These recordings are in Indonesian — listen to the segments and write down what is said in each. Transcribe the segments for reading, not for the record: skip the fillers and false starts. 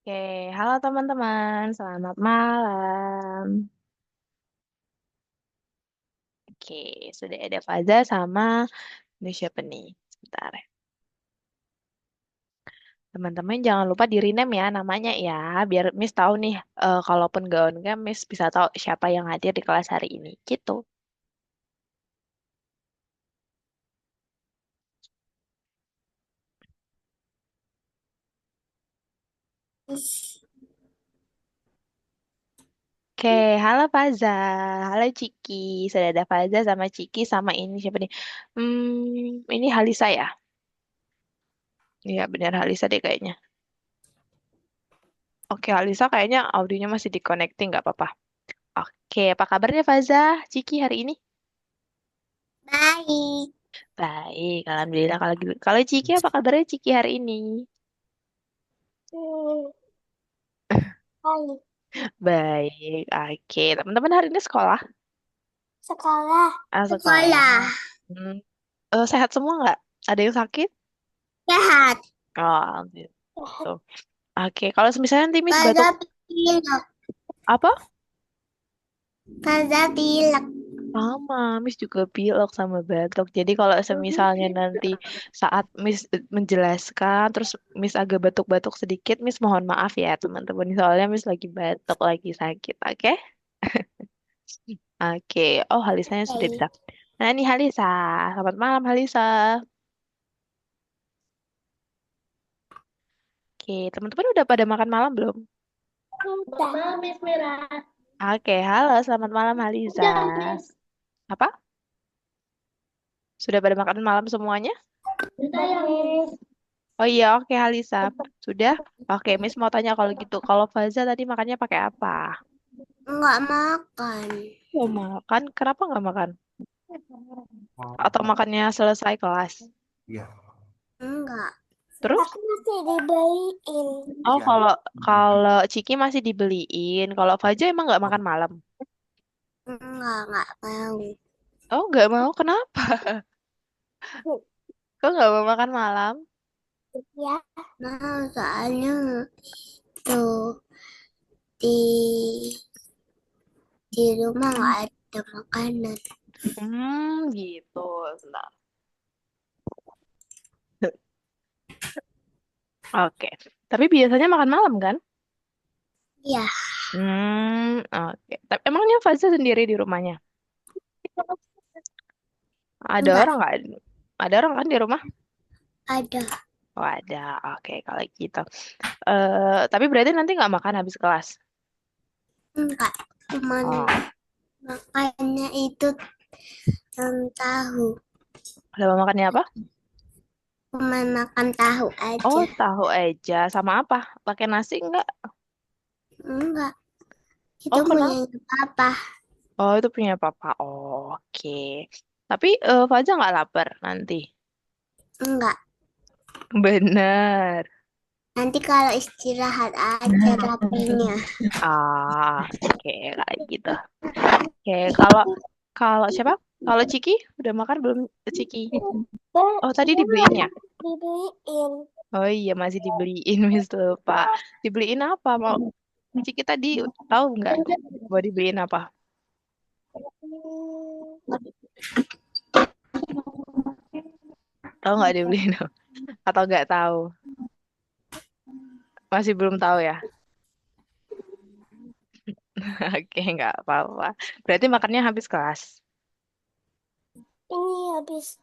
Oke, halo teman-teman, selamat malam. Oke, sudah ada Faza sama ini siapa nih? Sebentar ya. Teman-teman jangan lupa di rename ya namanya ya, biar Miss tahu nih, kalaupun gak on cam, Miss bisa tahu siapa yang hadir di kelas hari ini. Gitu. Oke, halo Faza, halo Ciki. Sudah ada Faza sama Ciki sama ini siapa nih? Ini Halisa ya? Iya benar Halisa deh kayaknya. Oke, Halisa kayaknya audionya masih di-connecting, nggak apa-apa. Oke, apa kabarnya Faza, Ciki hari ini? Baik. Baik, alhamdulillah. Kalau Ciki apa kabarnya Ciki hari ini? Baik. Baik, oke. Teman-teman hari ini sekolah? Sekolah. Sekolah. Sekolah. Hmm, sehat semua nggak? Ada yang sakit? Sehat. Oh, alhamdulillah. Tuh. Oke, kalau misalnya nanti Miss batuk, Pada pilek. apa? Pada pilek. Sama, Miss juga pilek sama batuk. Jadi kalau semisalnya nanti saat Miss menjelaskan, terus Miss agak batuk-batuk sedikit, Miss mohon maaf ya teman-teman. Soalnya Miss lagi batuk, lagi sakit, oke? Oke, oh Halisanya sudah bisa. Baik. Nah ini Halisa, selamat malam Halisa. Oke, teman-teman udah pada makan malam belum? Udah. Miss Mira. Oke, halo selamat malam Halisa. Udah, Miss. Apa? Sudah pada makan malam semuanya? Udah ya, Miss. Oh iya, oke Halisa. Sudah? Oke, Miss mau tanya kalau gitu. Kalau Faza tadi makannya pakai apa? Enggak makan. Mau makan, kenapa nggak makan? Atau makannya selesai kelas? Enggak. Terus? Aku masih dibeliin. Oh, kalau kalau Ciki masih dibeliin. Kalau Faza emang nggak makan malam? Enggak mau. Oh, nggak mau. Kenapa? Kok nggak mau makan malam? Ya. Mau soalnya tuh di rumah nggak ada makanan. Gitu. Sebentar. Oke. Tapi biasanya makan malam kan? Ya. Oke. Tapi emangnya Faza sendiri di rumahnya? Ada Enggak orang nggak? Ada orang kan di rumah? ada. Oh, ada. Oke, kalau gitu. Tapi berarti nanti nggak makan habis kelas? Enggak. Cuman Oh, makannya itu tahu. udah mau makannya apa? Cuma makan tahu Oh, aja. tahu aja. Sama apa? Pakai nasi nggak? Enggak, itu Oh, punya kenapa? papa. Oh, itu punya papa. Oke. Tapi Faza nggak lapar nanti? Enggak. Bener. Nanti kalau istirahat aja rapinya. Oke, kayak gitu. Oke, kalau kalau siapa? Kalau Ciki udah makan belum Ciki? Oh, tadi dibeliin ya? Dibeliin. Oh iya, masih dibeliin, Miss lupa. Dibeliin apa? Mau Ciki tadi tahu nggak? Mau dibeliin apa? Tahu nggak dibeliin apa? Atau nggak tahu? Masih belum tahu ya? Oke, nggak apa-apa. Berarti makannya habis kelas. Ini habis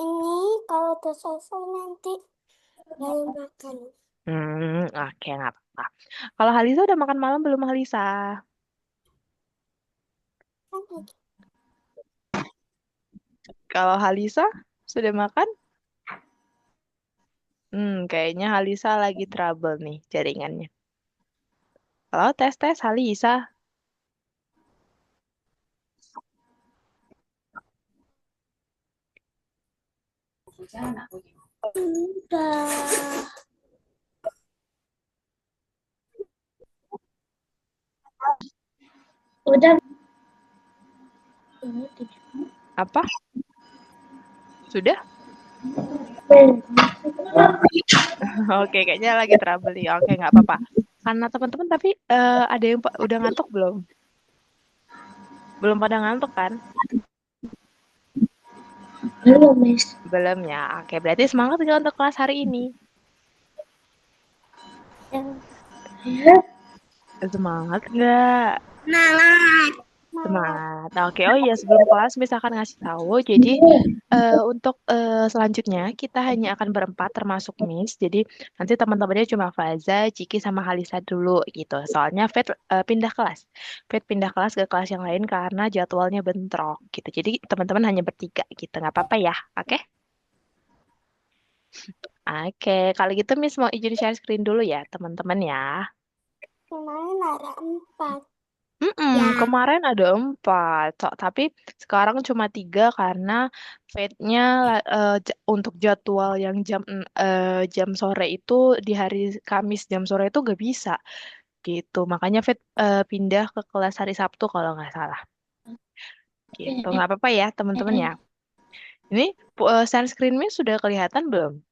ini kalau udah selesai nanti baru makan. Oke, nggak apa-apa. Kalau Halisa udah makan malam belum Halisa? Kalau Halisa sudah makan? Kayaknya Halisa lagi trouble nih jaringannya. Halo, tes tes Halisa. Udah. Udah. Apa? Sudah? Oke, kayaknya lagi trouble nih. Oke, nggak apa-apa. Karena teman-teman tapi ada yang udah ngantuk belum? Belum pada ngantuk kan? Belum, Miss. Belum ya. Oke, berarti semangat nggak untuk kelas hari ini? Ya. Semangat nggak? Semangat. Semangat. Semangat. Nah, oke, oh iya sebelum kelas misalkan ngasih tahu. Jadi untuk selanjutnya kita hanya akan berempat termasuk Miss. Jadi nanti teman-temannya cuma Faza, Ciki sama Halisa dulu gitu. Soalnya pindah kelas. Pindah kelas ke kelas yang lain karena jadwalnya bentrok gitu. Jadi teman-teman hanya bertiga gitu. Nggak apa-apa ya. Oke? Oke, kalau gitu Miss mau izin share screen dulu ya teman-teman ya. Kemarin ada 4. Ya. Kemarin ada 4, tapi sekarang cuma 3 karena fate-nya untuk jadwal yang jam sore itu di hari Kamis jam sore itu gak bisa gitu. Makanya fate pindah ke kelas hari Sabtu kalau nggak salah gitu. Nggak apa-apa ya teman-teman ya. Ini sunscreen-nya sudah kelihatan belum?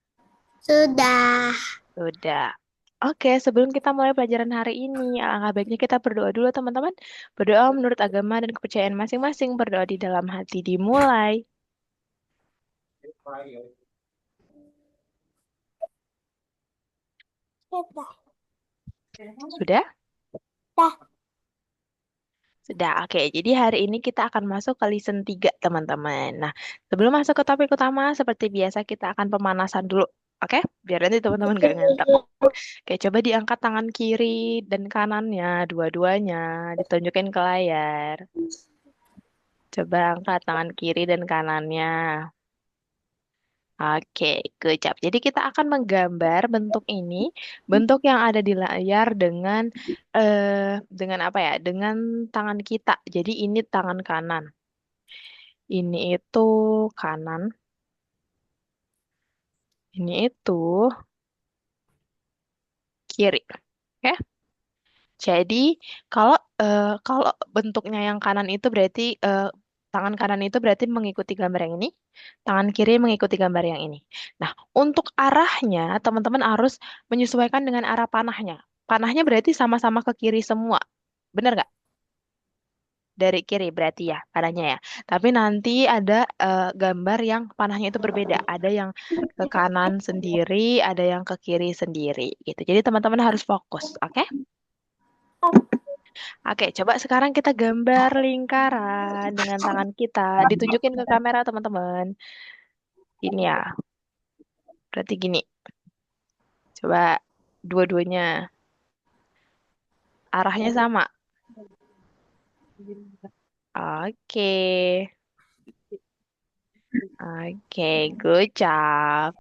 Sudah. Sudah. Oke, sebelum kita mulai pelajaran hari ini, alangkah baiknya kita berdoa dulu, teman-teman. Berdoa menurut agama dan kepercayaan masing-masing, berdoa di dalam hati dimulai. Sudah. Sudah? Dah. Sudah. Oke, jadi hari ini kita akan masuk ke listen 3, teman-teman. Nah, sebelum masuk ke topik utama, seperti biasa kita akan pemanasan dulu. Oke? Biar nanti teman-teman gak ngantuk. Oke, coba diangkat tangan kiri dan kanannya, dua-duanya, ditunjukin ke layar. Coba angkat tangan kiri dan kanannya. Oke, good job. Jadi kita akan menggambar bentuk ini, bentuk yang ada di layar dengan apa ya? Dengan tangan kita. Jadi ini tangan kanan. Ini itu kanan. Ini itu kiri. Oke? Jadi kalau kalau bentuknya yang kanan itu berarti tangan kanan itu berarti mengikuti gambar yang ini, tangan kiri mengikuti gambar yang ini. Nah, untuk arahnya teman-teman harus menyesuaikan dengan arah panahnya. Panahnya berarti sama-sama ke kiri semua. Bener nggak? Dari kiri berarti ya panahnya ya. Tapi nanti ada gambar yang panahnya itu berbeda. Ada yang ke kanan sendiri, ada yang ke kiri sendiri gitu. Jadi teman-teman harus fokus, oke? Oke, coba sekarang kita gambar lingkaran dengan tangan kita. Ditunjukin ke kamera, teman-teman. Ini ya, berarti gini. Coba dua-duanya. Arahnya sama. Oke. Oke, good job.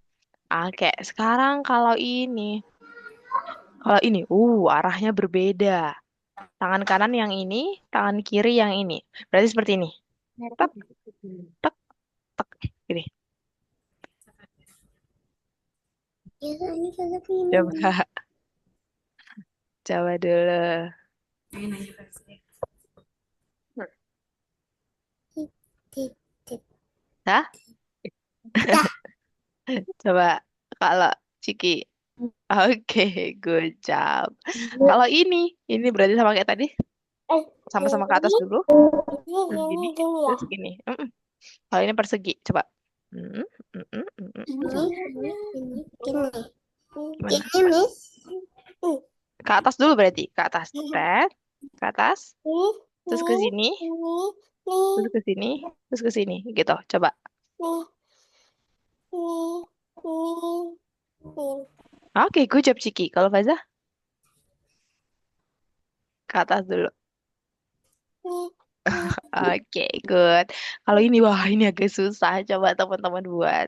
Oke, sekarang kalau ini, arahnya berbeda. Tangan kanan yang ini, tangan kiri yang ini. Berarti seperti ini. Tek, tek, tek. Gini. Biasanya kayak gini. Coba, coba dulu. Tip, tip. Hah? Dah. Coba kalau Ciki. Oke, good job. Kalau ini berarti sama kayak tadi, Eh, sama-sama ke ini, atas dulu. Gini, gini ya. terus gini. Kalau ini persegi, coba. Mm, mm, mm, mm, mm. Gini. Gimana? Gini, Miss. Hmm. Ke atas dulu berarti, ke atas. Tet, ke atas, Nih, terus ke nih, sini, nih, nih, terus ke sini, terus ke sini, gitu. Coba. nih, nih, nih, nih, Oke, good job Ciki. Kalau Faza, ke atas dulu. nih, nih. Oke, good. Kalau ini, wah ini agak susah. Coba teman-teman buat.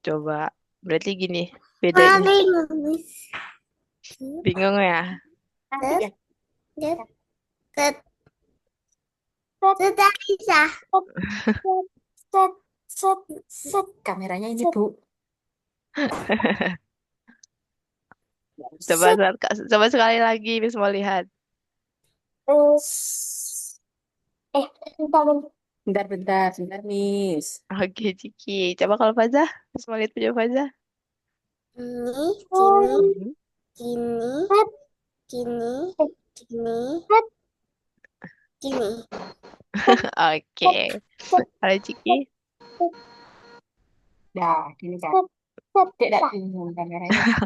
Coba. Berarti gini, bedanya. Mari, Miss. Bingung ya? Set, set, set. Sudah bisa. Set, set, set, set. Kameranya ini, Bu. Coba, Set. coba sekali lagi, Miss mau lihat. Eh, bentar, bentar. Bentar, bentar, bentar, Miss. Oke, Ciki. Coba kalau Faza, Miss mau lihat punya Faza. Ini, gini, Hmm. gini, gini, gini, gini. Oke. Kalau Ciki? Dah, gini kan. Dek tak bingung kameranya.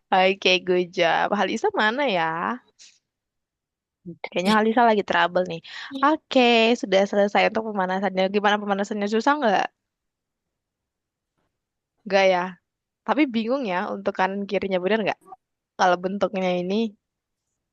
Oke, good job. Halisa mana ya? Kayaknya Halisa lagi trouble nih. Oke, sudah selesai untuk pemanasannya. Gimana pemanasannya? Susah nggak? Nggak ya? Tapi bingung ya untuk kanan kirinya, bener nggak? Kalau bentuknya ini.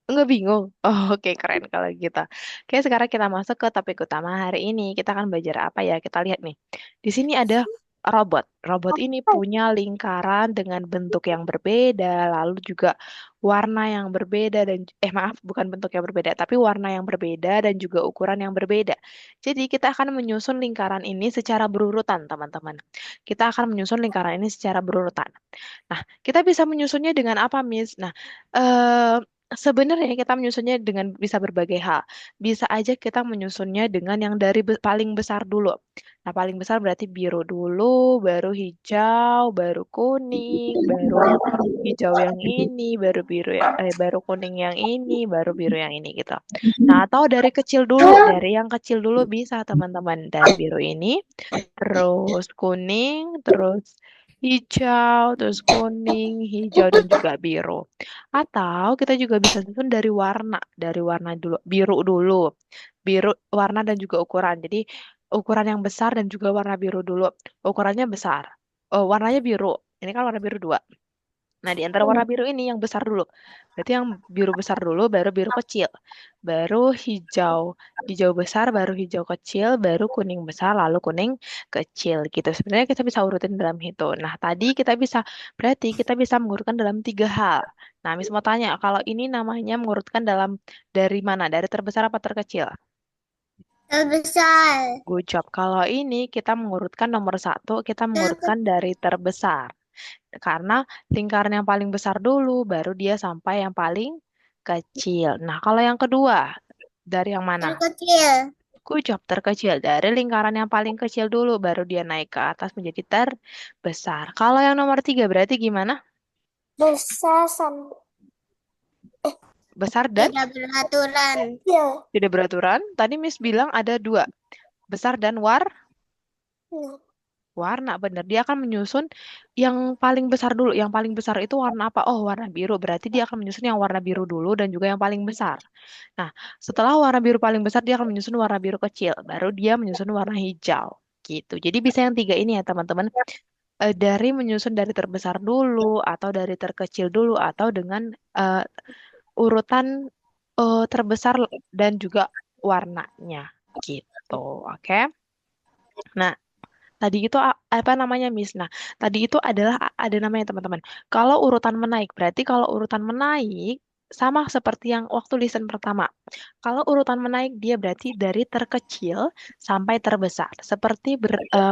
Enggak bingung. Oh, oke, keren kalau gitu. Oke, sekarang kita masuk ke topik utama hari ini. Kita akan belajar apa ya? Kita lihat nih. Di sini ada robot. Robot ini punya lingkaran dengan bentuk yang berbeda, lalu juga warna yang berbeda dan maaf, bukan bentuk yang berbeda, tapi warna yang berbeda dan juga ukuran yang berbeda. Jadi, kita akan menyusun lingkaran ini secara berurutan, teman-teman. Kita akan menyusun lingkaran ini secara berurutan. Nah, kita bisa menyusunnya dengan apa, Miss? Nah, eh sebenarnya kita menyusunnya dengan bisa berbagai hal. Bisa aja kita menyusunnya dengan yang dari paling besar dulu. Nah, paling besar berarti biru dulu, baru hijau, baru kuning, baru hijau yang ini, baru biru ya, baru kuning yang ini, baru biru yang ini gitu. Nah, atau dari kecil dulu, dari yang kecil dulu bisa teman-teman. Dari biru ini, terus kuning, terus hijau, terus kuning, hijau, dan juga biru. Atau kita juga bisa susun dari warna dulu, biru warna dan juga ukuran. Jadi ukuran yang besar dan juga warna biru dulu. Ukurannya besar. Oh, warnanya biru. Ini kan warna biru dua. Nah, di antara warna biru ini yang besar dulu. Berarti yang biru besar dulu, baru biru kecil. Baru hijau. Hijau besar, baru hijau kecil, baru kuning besar, lalu kuning kecil gitu. Sebenarnya kita bisa urutin dalam itu. Nah, berarti kita bisa mengurutkan dalam tiga hal. Nah, Miss mau tanya, kalau ini namanya mengurutkan dari mana? Dari terbesar apa terkecil? Terbesar. Good job. Kalau ini kita mengurutkan nomor satu, kita mengurutkan dari terbesar. Karena lingkaran yang paling besar dulu, baru dia sampai yang paling kecil. Nah, kalau yang kedua, dari yang mana? Terkecil. Good job, terkecil. Dari lingkaran yang paling kecil dulu, baru dia naik ke atas menjadi terbesar. Kalau yang nomor tiga berarti gimana? Besar sama Besar dan tidak beraturan. Ya. tidak beraturan. Tadi Miss bilang ada dua. Besar dan Ya. warna, bener. Dia akan menyusun yang paling besar dulu. Yang paling besar itu warna apa? Oh, warna biru. Berarti dia akan menyusun yang warna biru dulu dan juga yang paling besar. Nah, setelah warna biru paling besar, dia akan menyusun warna biru kecil. Baru dia menyusun warna hijau. Gitu. Jadi bisa yang tiga ini ya, teman-teman. Dari menyusun dari terbesar dulu, atau dari terkecil dulu, atau dengan eh, urutan terbesar dan juga warnanya. Gitu. Oke. Nah, tadi itu apa namanya, Miss? Nah, tadi itu adalah ada namanya teman-teman. Kalau urutan menaik, berarti kalau urutan menaik sama seperti yang waktu listen pertama. Kalau urutan menaik dia berarti dari terkecil sampai terbesar. Seperti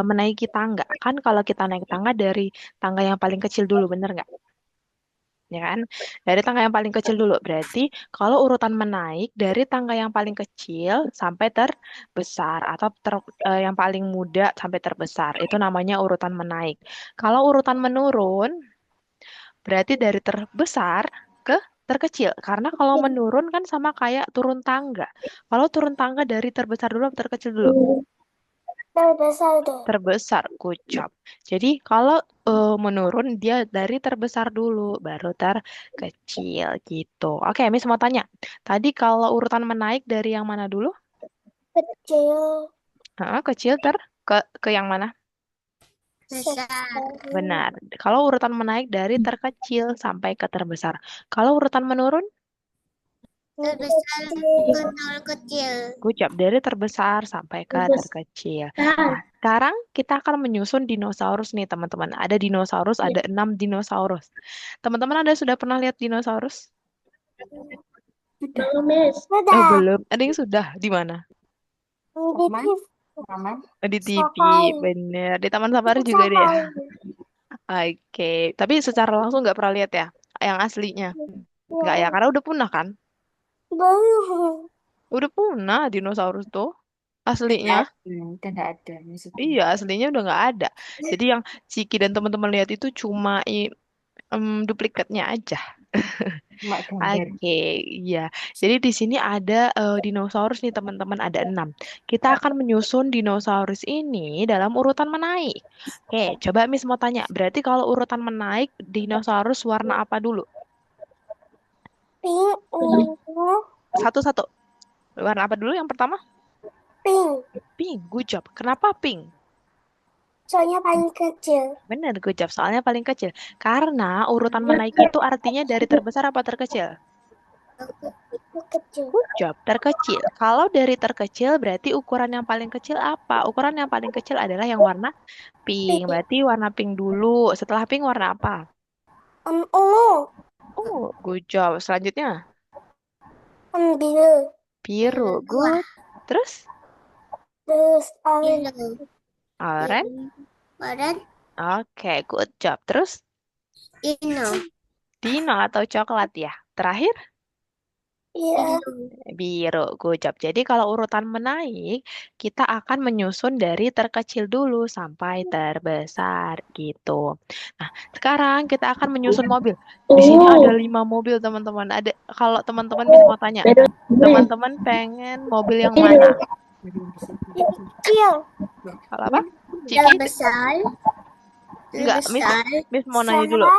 menaiki tangga. Kan kalau kita naik tangga dari tangga yang paling kecil dulu, bener nggak? Ya kan? Dari tangga yang paling kecil dulu. Berarti kalau urutan menaik dari tangga yang paling kecil sampai terbesar atau yang paling muda sampai terbesar. Itu namanya urutan menaik. Kalau urutan menurun berarti dari terbesar ke terkecil. Karena kalau menurun kan sama kayak turun tangga. Kalau turun tangga dari terbesar dulu atau terkecil dulu? Terbesar deh. Terbesar, good job. Jadi kalau menurun dia dari terbesar dulu, baru terkecil gitu. Oke, Miss mau tanya. Tadi kalau urutan menaik dari yang mana dulu? Kecil. Kecil ke yang mana? Besar. Benar. Kalau urutan menaik dari terkecil sampai ke terbesar. Kalau urutan menurun, Terbesar ke terkecil. good job. Dari terbesar sampai ke terkecil. Nah, sekarang kita akan menyusun dinosaurus nih, teman-teman. Ada dinosaurus, ada 6 dinosaurus. Teman-teman ada sudah pernah lihat dinosaurus? Sudah. Oh, Sudah. belum. Ada yang sudah. Di mana? Aman? Aman? Oh, di TV, Safari. bener. Di Taman Safari juga ada ya? Safari. Oke. Tapi secara langsung nggak pernah lihat ya? Yang aslinya? Nggak ya? Ya. Karena udah punah kan? Baru. Udah punah dinosaurus tuh. Aslinya. Tidak ada. Udah tidak ada maksudnya. Iya, aslinya udah nggak ada. Jadi yang Ciki dan teman-teman lihat itu cuma duplikatnya aja. Mak gambar. Oke, iya. Jadi di sini ada dinosaurus nih teman-teman, ada 6. Kita akan menyusun dinosaurus ini dalam urutan menaik. Oke, coba Miss mau tanya. Berarti kalau urutan menaik, dinosaurus warna apa dulu? Pink, ungu, Satu-satu. Warna apa dulu yang pertama? pink. Pink, good job. Kenapa pink? Soalnya paling kecil. Benar, good job. Soalnya paling kecil. Karena urutan menaik itu artinya dari terbesar apa terkecil? Kecil. Good job, terkecil. Kalau dari terkecil berarti ukuran yang paling kecil apa? Ukuran yang paling kecil adalah yang warna pink. Pink. Berarti warna pink dulu. Setelah pink warna apa? Ungu. Oh, good job. Selanjutnya Biru. biru. Good. Terus Terus orange. orange. Orange. Oke, good job. Terus Hijau. dino atau coklat ya. Terakhir Iya. biru, good job. Jadi kalau urutan menaik, kita akan menyusun dari terkecil dulu sampai terbesar gitu. Nah, sekarang kita akan menyusun mobil. Di sini ada 5 mobil, teman-teman. Ada kalau teman-teman Miss mau tanya, teman-teman pengen mobil yang mana? Kecil. Kalau apa? Ciki? Besar. Enggak, Miss mau nanya dulu.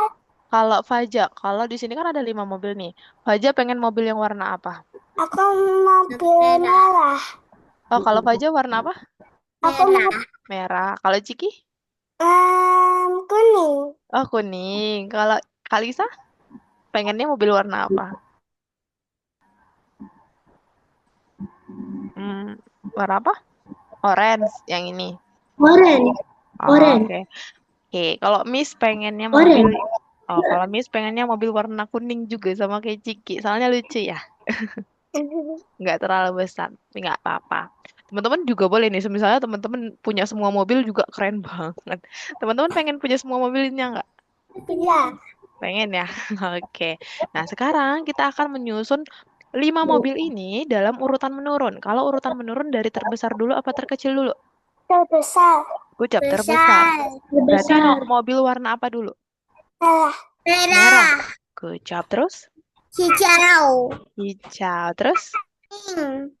Kalau Faja, kalau di sini kan ada 5 mobil nih. Faja pengen mobil yang warna apa? Aku mobil merah. Oh, kalau Faja warna apa? Aku mau Merah. Kalau Ciki? kuning. Oh, kuning. Kalau Kalisa pengennya mobil warna apa? Warna apa? Orange yang ini. Orange. Oh, oke. Oke, kalau Miss pengennya mobil kalau Miss pengennya mobil warna kuning juga sama kayak Ciki. Soalnya lucu ya. Nggak terlalu besar, tapi nggak apa-apa. Teman-teman juga boleh nih, misalnya teman-teman punya semua mobil juga keren banget. Teman-teman pengen punya semua mobilnya nggak? Iya. Pengen ya? Oke. Nah, sekarang kita akan menyusun 5 mobil ini dalam urutan menurun. Kalau urutan menurun dari terbesar dulu apa terkecil dulu? Terbesar. Ucap terbesar. Berarti mobil warna apa dulu? Merah. Merah. Good job. Terus? Hijau. Hijau. Terus?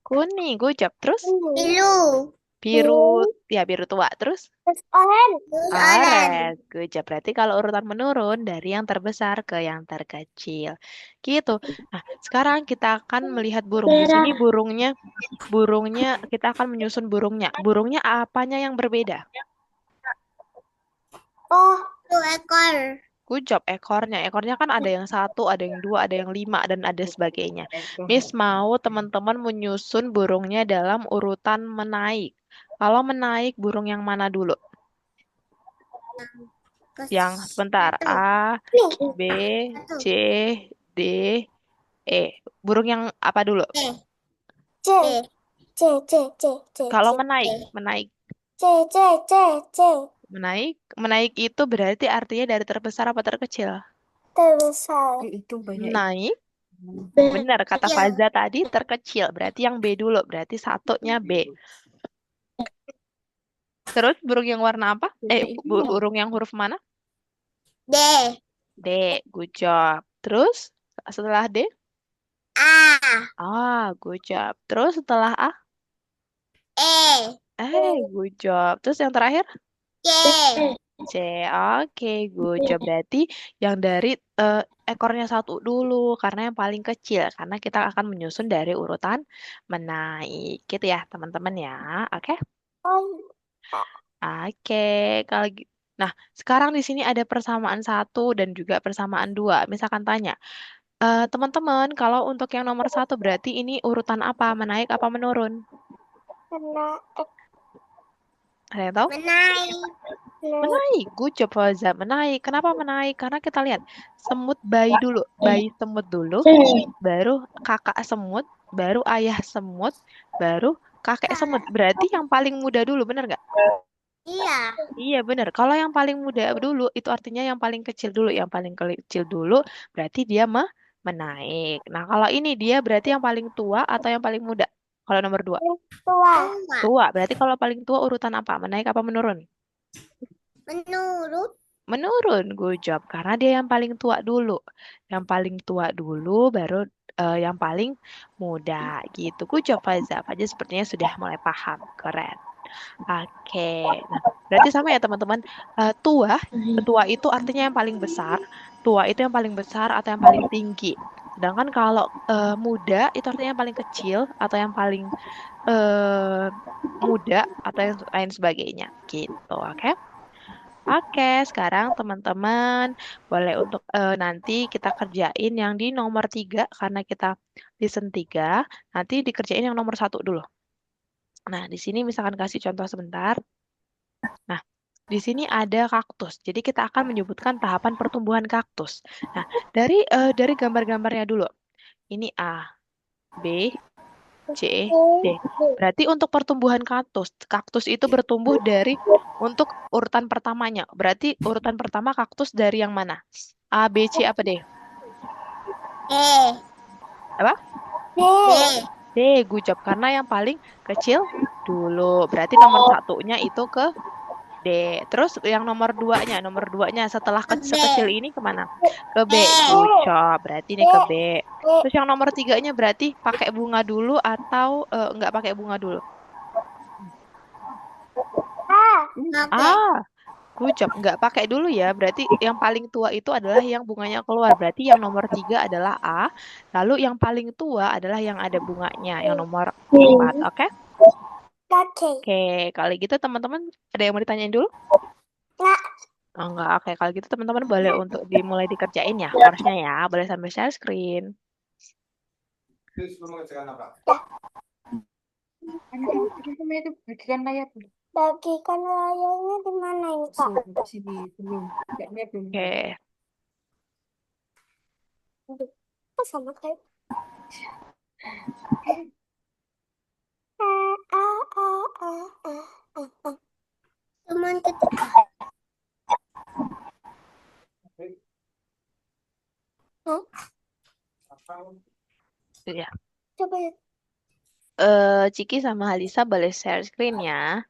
Kuning. Good job. Terus? Biru. Biru. Ya, biru tua. Terus? Terus orange. Orange. Good job. Berarti kalau urutan menurun dari yang terbesar ke yang terkecil. Gitu. Nah, sekarang kita akan melihat burung. Di sini burungnya kita akan menyusun burungnya. Burungnya apanya yang berbeda? Oh, 2 ekor. Good job, ekornya. Ekornya kan ada yang 1, ada yang 2, ada yang 5, dan ada sebagainya. Miss mau teman-teman menyusun burungnya dalam urutan menaik. Kalau menaik, burung yang mana dulu? Yang sebentar. A, B, C, D, E. Burung yang apa dulu? C. C, C, C, C. Kalau C, menaik. C, C, C, C. Menaik itu berarti artinya dari terbesar apa terkecil? Terbesar. Itu banyak. Naik. Benar, kata Faza tadi terkecil. Berarti yang B dulu. Berarti satunya B. Terus burung yang warna apa? Burung yang huruf mana? D. D. Good job. Terus setelah D? A. Good job. Terus setelah A? E. Good job. Terus yang terakhir? C. C. Oke, good job. Berarti yang dari ekornya 1 dulu, karena yang paling kecil. Karena kita akan menyusun dari urutan menaik. Gitu ya, teman-teman ya. Oke? Oke, kalau nah, sekarang di sini ada persamaan 1 dan juga persamaan 2. Misalkan tanya, teman-teman, kalau untuk yang nomor 1 berarti ini urutan apa? Menaik apa menurun? Ada yang tahu? Menaik. Menaik, good job Fauza. Menaik. Kenapa menaik? Karena kita lihat semut bayi dulu. Bayi semut dulu, baru kakak semut, baru ayah semut, baru kakek semut. Berarti yang paling muda dulu, bener nggak? Iya. Iya bener. Kalau yang paling muda dulu, itu artinya yang paling kecil dulu. Yang paling kecil dulu berarti dia menaik. Nah kalau ini dia berarti yang paling tua atau yang paling muda? Kalau nomor 2. Tua. Tua. Berarti kalau paling tua urutan apa? Menaik apa menurun? Menurut. menurun, good job. Karena dia yang paling tua dulu. Yang paling tua dulu, baru yang paling muda gitu. Good job, Faza. Faza sepertinya sudah mulai paham. Keren. Oke. Nah, berarti sama ya teman-teman. Tua itu artinya yang paling besar. Tua itu yang paling besar atau yang paling tinggi. Sedangkan kalau muda itu artinya yang paling kecil atau yang paling eh, muda atau yang lain sebagainya. Gitu, oke? Oke, sekarang teman-teman boleh untuk nanti kita kerjain yang di nomor 3 karena kita listen 3. Nanti dikerjain yang nomor 1 dulu. Nah, di sini misalkan kasih contoh sebentar. Nah, di sini ada kaktus. Jadi kita akan menyebutkan tahapan pertumbuhan kaktus. Nah, dari gambar-gambarnya dulu. Ini A, B, C, D. Berarti untuk pertumbuhan kaktus, kaktus itu bertumbuh dari untuk urutan pertamanya. Berarti urutan pertama kaktus dari yang mana? A, B, C, apa D? Apa? D, gujap. Karena yang paling kecil dulu. Berarti nomor satunya itu ke D. Terus yang nomor duanya setelah sekecil ini kemana? Ke B. Gujap. Berarti ini ke B. Terus yang nomor 3-nya berarti pakai bunga dulu atau nggak pakai bunga dulu? Ah, gujap. Nggak pakai dulu ya. Berarti yang paling tua itu adalah yang bunganya keluar. Berarti yang nomor 3 adalah A. Lalu yang paling tua adalah yang ada bunganya. Yang nomor 4. Oke? Oke. Kalau gitu teman-teman ada yang mau ditanyain dulu? Oh, enggak. Oke. Kalau gitu teman-teman boleh untuk dimulai dikerjain ya. Course-nya ya. Boleh sambil share screen. Itu bagikan layar dulu. Bagikan layarnya di mana ini, Kak? Sini belum. Nggak lihat belum. Oke. Kok sama kayak cuman ketika Ya. coba ya. Ciki sama Halisa boleh share screen ya.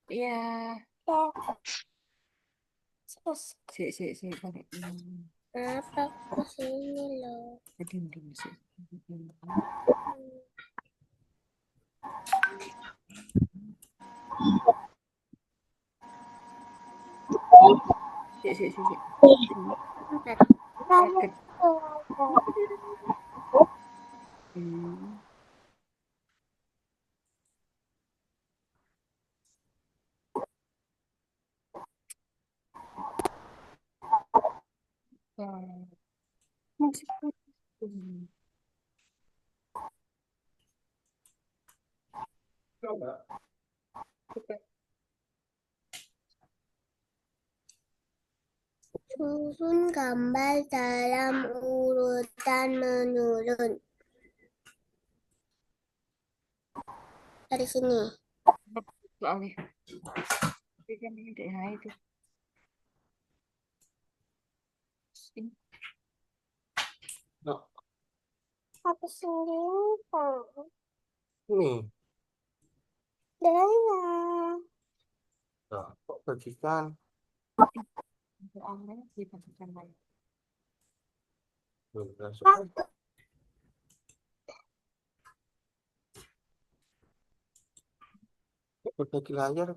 Iya. Terus Si pakai ini. apa ke sini loh? Jadi ini sih. Si. Hmm. Masih. Coba. Susun gambar dalam urutan menurun. Dari sini. Soalnya. Ini kan ini daerah itu. Apa sendiri, Pak? Ini, Dari nah, kok bagikan? Soalnya dibagikan layar. Belum masuk. Kok berbagi layar?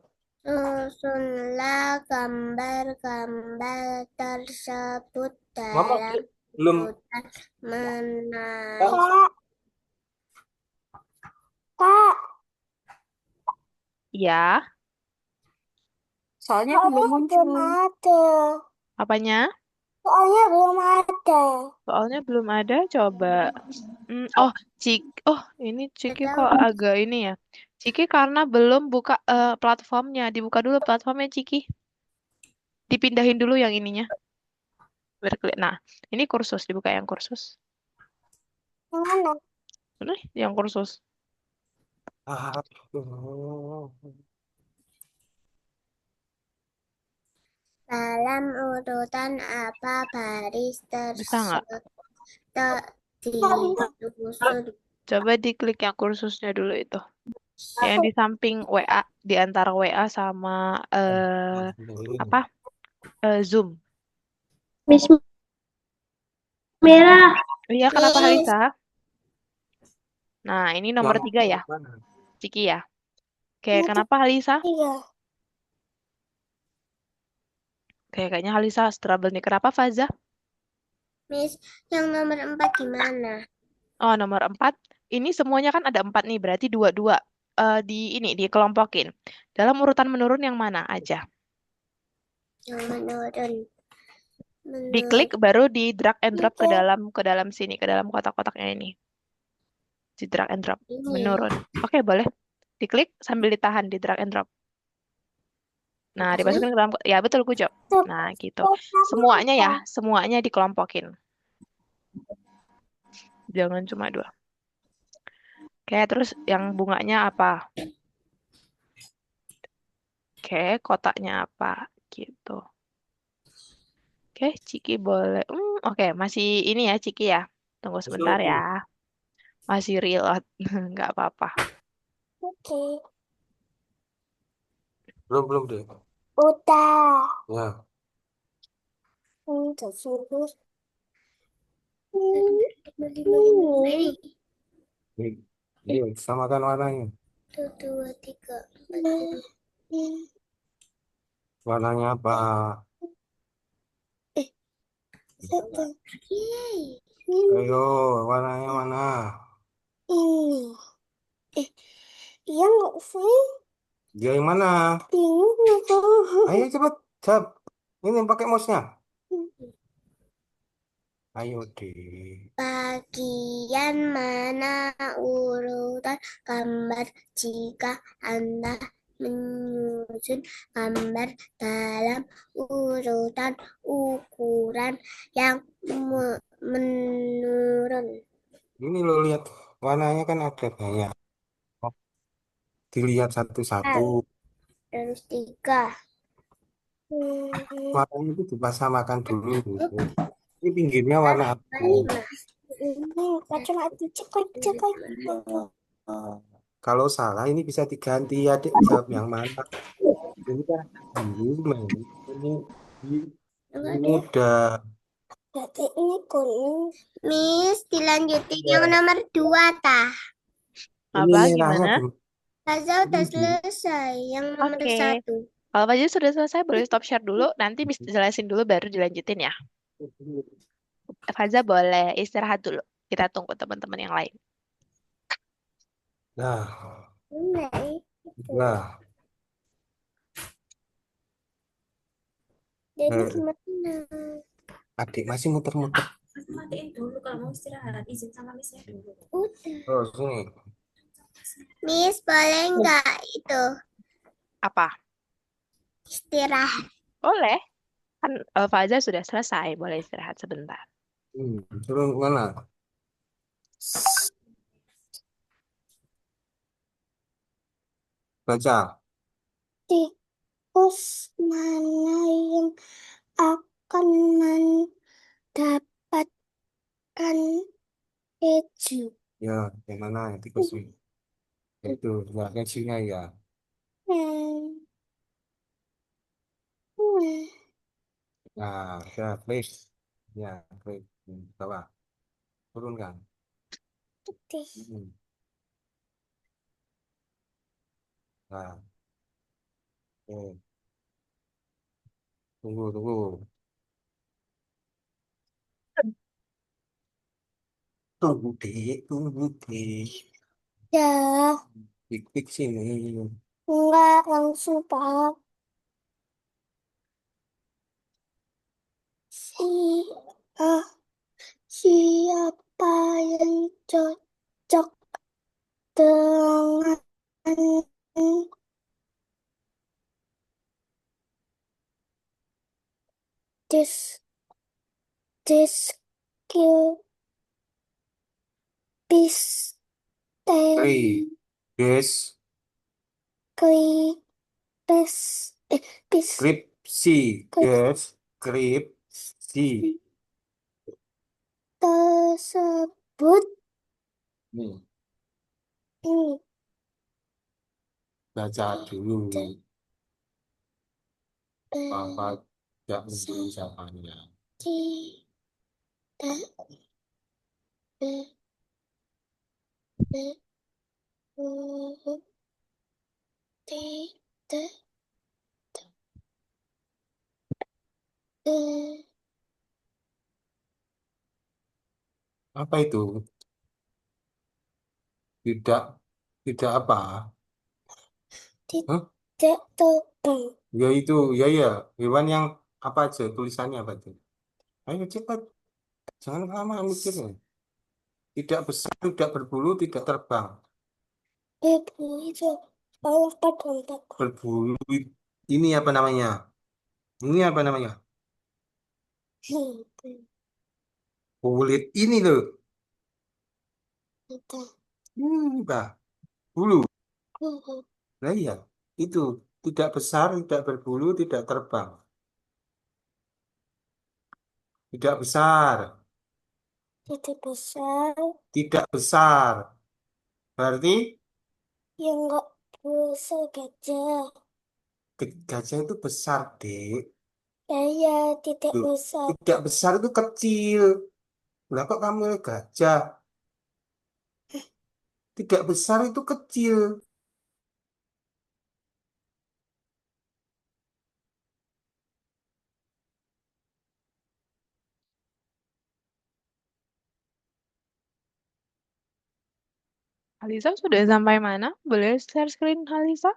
Susunlah gambar-gambar tersebut Mama dalam belum. urutan menarik. Kak, Ya, Soalnya belum muncul. ada. apanya? Soalnya belum ada. Soalnya belum ada, coba. Oh, oh, ini Ciki kok agak ini ya. Ciki karena belum buka platformnya. Dibuka dulu platformnya Ciki. Dipindahin dulu yang ininya. Berklik. Nah, ini kursus. Dibuka yang kursus. Yang mana? Ini yang kursus. Dalam urutan apa baris Bisa nggak? disusun? Coba diklik yang kursusnya dulu itu. Yang di samping WA, di antara WA sama apa? Zoom. Miss Merah. Iya, kenapa Miss. Halisa? Nah, ini nomor Yang 3 ya, mana? Ciki ya. Oke, kenapa Halisa? Iya. Oke, kayaknya Halisa struggle nih. Kenapa Faza? Miss, yang nomor 4 gimana? Oh, nomor 4. Ini semuanya kan ada 4 nih, berarti dua-dua. Dikelompokin. Dalam urutan menurun yang mana aja? Yang menurun. Diklik baru di drag and drop Oke. ke dalam sini, ke dalam kotak-kotaknya ini. Di drag and drop. Ini. Menurun. Oke, boleh. Diklik sambil ditahan di drag and drop. Nah, dimasukin ke dalam, ya betul Kujo. Nah, gitu. Semuanya ya, semuanya dikelompokin. Jangan cuma dua. Oke, terus yang bunganya apa? Oke, kotaknya apa? Gitu. Oke, Ciki boleh. Oke, masih ini ya Ciki ya. Tunggu sebentar ya. Masih reload. Nggak apa-apa. Oke. Belum deh. Udah. Ya. Terus. Ini, ini samakan warnanya. Satu, dua, tiga, empat, Warnanya apa? Ayo, warnanya mana? Ini. Iya nggak sih? Dia yang mana? Ini. Ayo cepet, cap. Ini pakai mouse-nya. Ayo deh. Bagian mana urutan gambar jika Anda menyusun gambar dalam urutan ukuran yang menurun? Ini lo lihat warnanya kan ada banyak. Oh, dilihat satu-satu. Terus tiga. Warnanya itu dipasamakan dulu. Ini pinggirnya warna apa? Lima. Ini cuma dicekik-cekik. Eh, Kalau salah ini bisa diganti adik jawab yang mana? Ini kan biru, ini mudah. Berarti ini kuning. Miss, dilanjutin yang Ya. nomor 2 tah. Ini Apa? merahnya Gimana? Taza ini udah biru. selesai. Yang nomor Oke. 1. Kalau Fajar sudah selesai, boleh stop share dulu. Nanti bisa jelasin dulu, baru dilanjutin ya. Faza boleh istirahat dulu. Kita tunggu teman-teman yang lain. Nah, Ini. nah, Jadi eh, gimana? adik masih muter-muter. Matiin dulu kalau mau istirahat, izin sama missnya dulu. Udah. Oh, sini. Miss, boleh nggak itu Apa? istirahat? Boleh. Kan Faza sudah selesai. Boleh istirahat sebentar. Turun mana? Baca. Tikus mana yang akan mendapatkan keju? Ya, yang mana? Tikus ini. Itu, nah, kejunya ya. Hmm. Hmm. Nah, ya, klik. Ya, klik. Bawah. Turunkan. Putih. Hmm. Nah, oke. Tunggu, tunggu. Tunggu, dek. Tunggu, dek. Ya, Klik sini. enggak langsung Pak. Si, ah, siapa yang cocok dengan this this skill piste Three. Yes. pis pis Skripsi. Yes. Skripsi. tersebut Nih, ini baca dulu. eh, Apa? Tidak perlu jawabannya. Tidak perlu. Tidak perlu. Apa itu? Tidak, tidak apa? Hah? Tidak terbang. Ya itu, ya ya. Hewan yang apa aja? Tulisannya apa itu? Ayo cepat. Jangan lama mikirnya. Tidak besar, tidak berbulu, tidak terbang. Berbulu itu. Oh, pardon. Berbulu. Ini apa namanya? Ini apa namanya? Kulit ini loh. Bah, bulu. Nah iya, itu tidak besar, tidak berbulu, tidak terbang. Tidak besar, Tidak besar. tidak besar. Berarti Yang enggak besar gajah. gajah itu besar, Dek. Ya, tidak Loh, besar. tidak besar itu kecil. Lah kok kamu gajah? Tidak besar itu kecil. Halisa sudah sampai mana? Boleh share screen Halisa?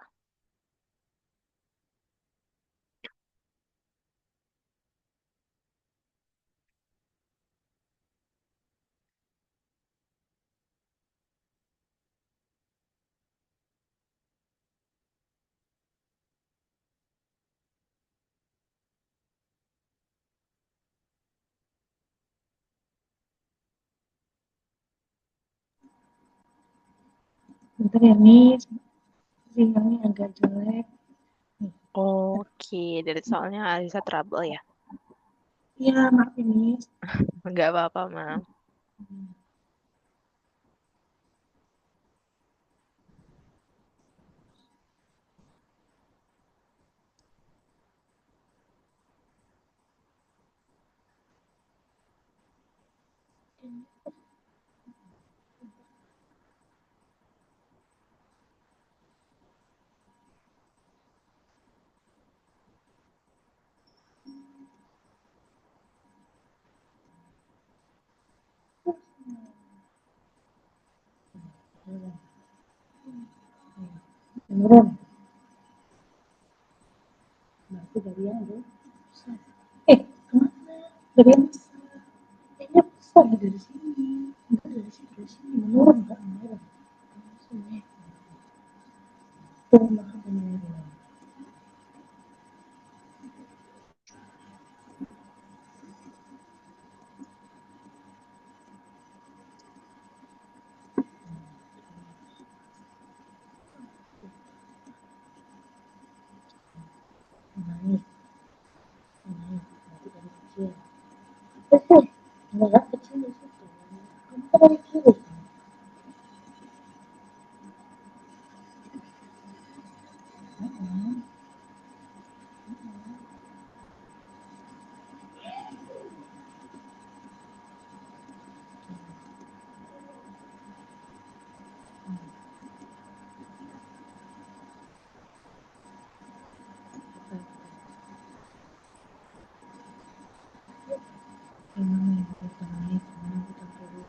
Bentar ya, Miss. Sinyalnya agak jelek. Oke, dari soalnya Halisa trouble ya. Iya, maaf ya, Miss. Nggak apa-apa, Mam. Menurun. Berarti dari yang ada. Kemana? Dari yang besar. Kayaknya besar ya dari sini. Enggak dari sini. Menurun, enggak menurun. Sini. Tuh, maka menurun. Naik. Naik. Berarti dari kecil. Enggak kecil di situ. Kamu kan dari kiri. Gimana yang kita naik? Gimana kita turun?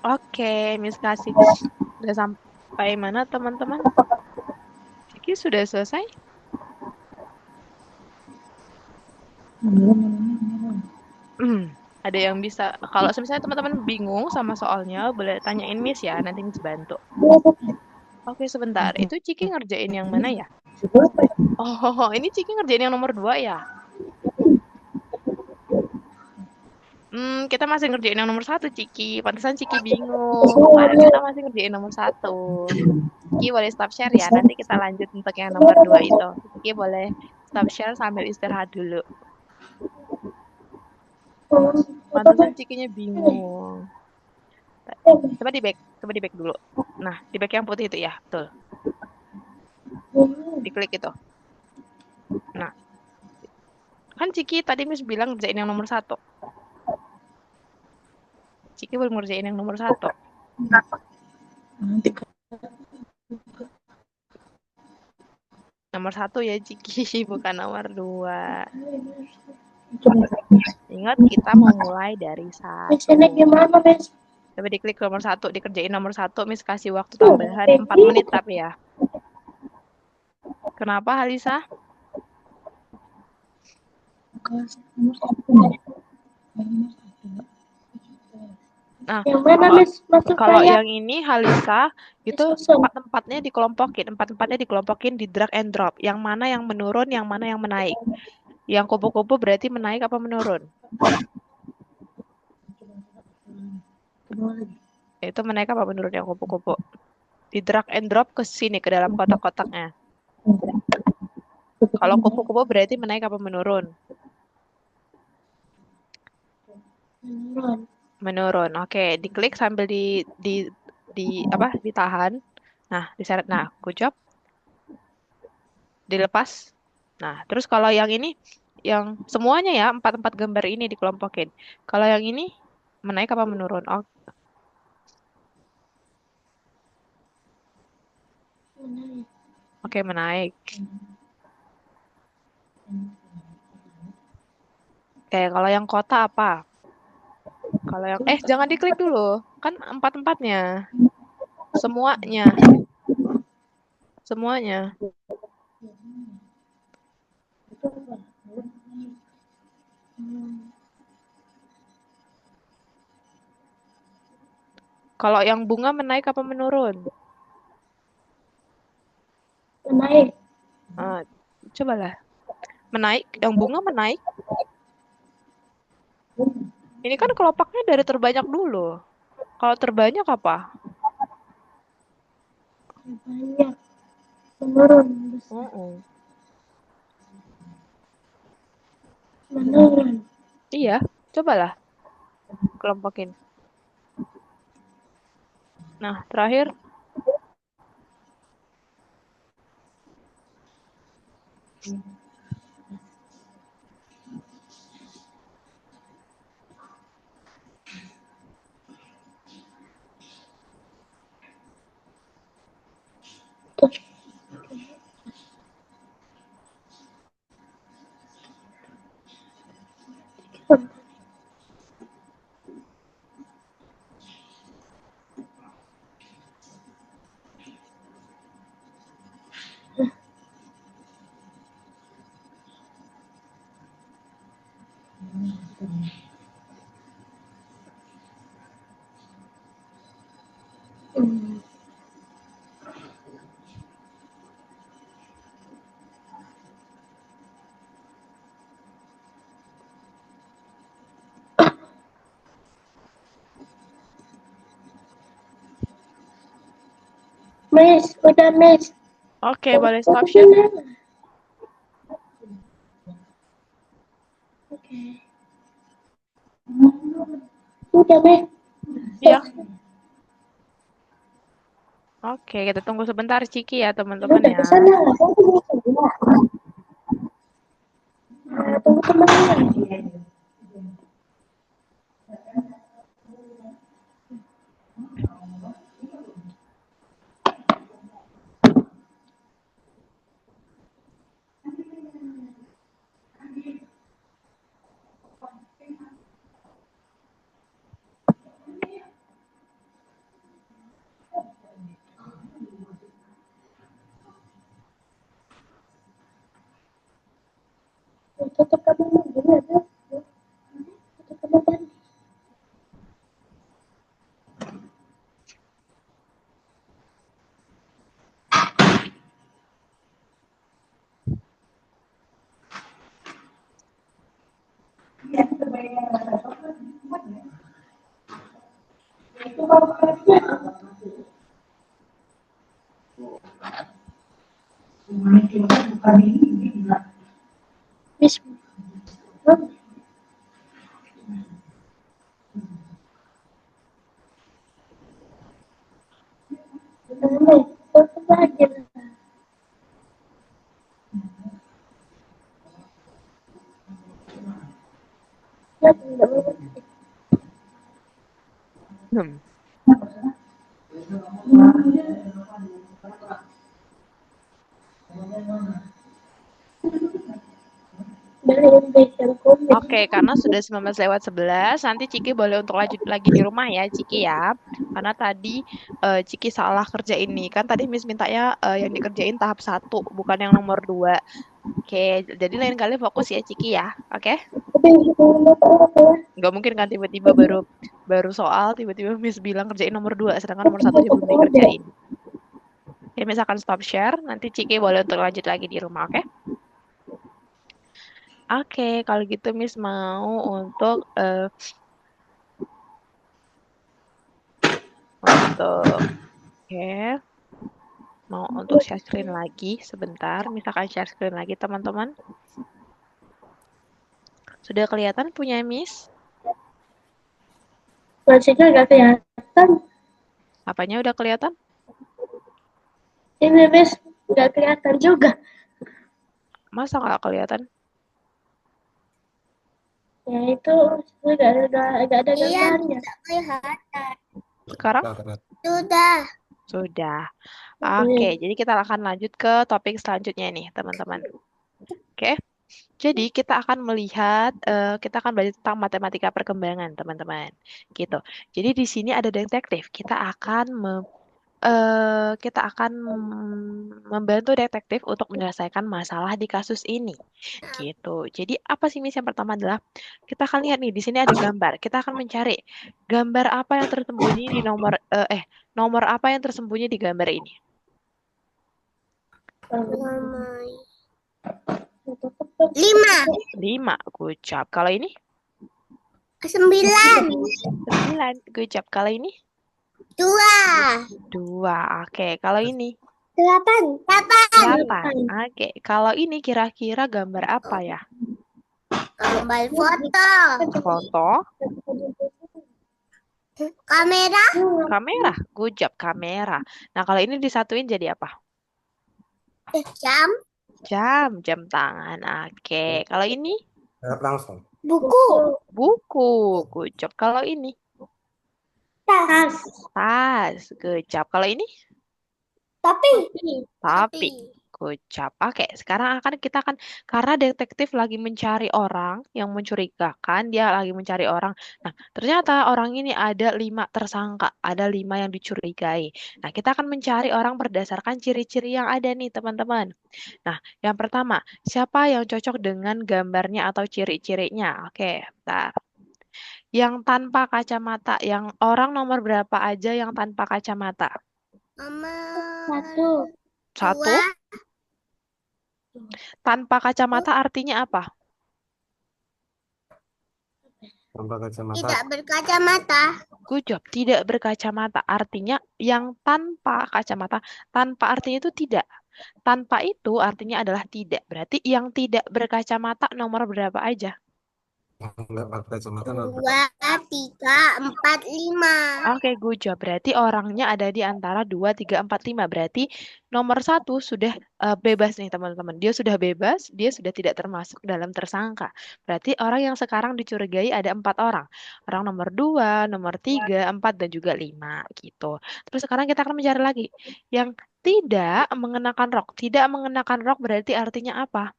Oke, Miss kasih. Udah sampai mana, teman-teman? Ciki sudah selesai? Menurun, menurun. Ada yang bisa, kalau misalnya teman-teman bingung sama soalnya, boleh tanyain Miss ya, nanti Miss bantu. Oke, sebentar. Itu Ciki ngerjain yang mana ya? Oh, ini Ciki ngerjain yang nomor 2 ya? Kita masih ngerjain yang nomor 1, Ciki. Pantesan Ciki bingung. Padahal kita masih ngerjain nomor 1. Ciki boleh stop share ya. Nanti kita lanjut untuk yang nomor 2 itu. Ciki boleh stop share sambil istirahat dulu. Pantesan Cikinya bingung. Coba di back dulu. Nah, di back yang putih itu ya, betul. Diklik itu. Nah, Kan Ciki tadi Miss bilang ngerjain yang nomor 1. Ciki belum ngerjain yang nomor 1. Nanti Nomor 1 ya Ciki, bukan nomor 2. coba. Ingat kita mau mulai dari Miss, ini 1. gimana, Miss? Coba diklik nomor 1, dikerjain nomor 1. Miss kasih waktu Tuh, tambahan kayak 4 menit gitu. tapi ya. Kenapa Halisa? Kelas nomor 1, Mbak. Nomor 1, Mbak. Nah, Yang mana, kalau Miss? Maksud kalau saya, yang ini Halisa itu Miss Susun. empat-empatnya dikelompokin di drag and drop. Yang mana yang menurun, yang mana yang menaik. Yang kupu-kupu berarti menaik apa menurun? Coba lagi. Itu menaik apa menurun yang kupu-kupu? Di drag and drop ke sini ke dalam kotak-kotaknya. Kalau kupu-kupu berarti menaik apa menurun? Menurun. Menurun. Oke, diklik sambil di apa? Ditahan. Nah, diseret. Nah, good job. Dilepas. Nah, terus kalau yang ini yang semuanya ya, empat-empat gambar ini dikelompokin. Kalau yang ini menaik apa menurun? Oh, Menaik. oke, menaik. Oke, kalau yang kota apa? Kalau yang jangan diklik dulu. Kan empat-empatnya. Semuanya. Semuanya. Itu apa? Hmm, Kalau yang bunga menaik apa menurun? menaik. Ah, cobalah. Menaik. Yang bunga menaik. Ini kan kelopaknya dari terbanyak dulu. Kalau terbanyak apa? Banyak. Menurun. Oh, Menurun. iya, cobalah kelompokin. Nah, terakhir. Terus, hmm, Miss, udah Miss. Oke, boleh stop Udah share. bener. Oke. Udah Miss. Iya. Oke, kita tunggu sebentar Ciki ya teman-teman Udah ya. ke sana nggak? Saya tunggu sebentar. Tunggu teman-teman. Tutup kamar mandi ada. Tutup kamar mandi. Miss. Tutup lagi. Hmm. Oke, karena sudah 19:11, nanti Ciki boleh untuk lanjut lagi di rumah ya, Ciki ya. Karena tadi Ciki salah kerja ini. Kan tadi Miss mintanya yang dikerjain tahap 1, bukan yang nomor 2. Oke, jadi lain kali fokus ya, Ciki ya. Oke? Nggak mungkin kan tiba-tiba baru soal, tiba-tiba Miss bilang kerjain nomor 2, sedangkan nomor 1 belum dikerjain. Jadi misalkan stop share, nanti Ciki boleh untuk lanjut lagi di rumah, oke? Oke, kalau gitu Miss mau untuk oke, mau untuk share screen lagi sebentar. Misalkan share screen lagi teman-teman. Sudah kelihatan punya Miss? Flashnya nggak kelihatan. Apanya udah kelihatan? Ini Miss nggak kelihatan juga. Masa nggak kelihatan? Ya itu nggak ada Iya, gambarnya. bisa kelihatan. Sekarang? Sudah. Sudah. Oke, jadi kita akan lanjut ke topik selanjutnya nih, teman-teman. Oke. Jadi kita akan melihat, kita akan belajar tentang matematika perkembangan, teman-teman. Gitu. Jadi di sini ada detektif. Kita akan membantu detektif untuk menyelesaikan masalah di kasus ini. Gitu. Jadi apa sih Miss? Yang pertama adalah kita akan lihat nih di sini ada gambar. Kita akan mencari gambar apa yang tersembunyi di nomor apa yang tersembunyi di gambar ini. Nomor 5. 5, good job. Kalau ini? 9. 9, good job. Kalau ini? 2. 2, oke. Kalau ini? 8. 8, oke. Kalau ini kira-kira gambar apa ya? Gambar foto. Foto, Kamera. kamera, good job, kamera. Nah, kalau ini disatuin jadi apa? Jam. Jam tangan, oke. Kalau ini? Langsung. Buku. Buku, good job. Kalau ini? Tas, good job. Kalau ini? Topi, good job. Oke, sekarang kita akan karena detektif lagi mencari orang yang mencurigakan, dia lagi mencari orang. Nah, ternyata orang ini ada 5 tersangka, ada 5 yang dicurigai. Nah, kita akan mencari orang berdasarkan ciri-ciri yang ada nih, teman-teman. Nah, yang pertama, siapa yang cocok dengan gambarnya atau ciri-cirinya? Oke, bentar. Yang tanpa kacamata, yang orang nomor berapa aja yang tanpa kacamata? Nomor 1. Tanpa kacamata artinya apa? Tanpa kacamata. tidak berkacamata. Good job, tidak berkacamata. Artinya yang tanpa kacamata, tanpa artinya itu tidak. Tanpa itu artinya adalah tidak. Berarti yang tidak berkacamata nomor berapa aja? Yang nggak pakai kacamata 2, 3, 4, 5. Oke, good job. Berarti orangnya ada di antara 2, 3, 4, 5. Berarti nomor 1 sudah bebas nih teman-teman. Dia sudah bebas, dia sudah tidak termasuk dalam tersangka. Berarti orang yang sekarang dicurigai ada 4 orang. Orang nomor 2, nomor 3, 4, dan juga 5 gitu. Terus sekarang kita akan mencari lagi. Yang tidak mengenakan rok. Tidak mengenakan rok berarti artinya apa?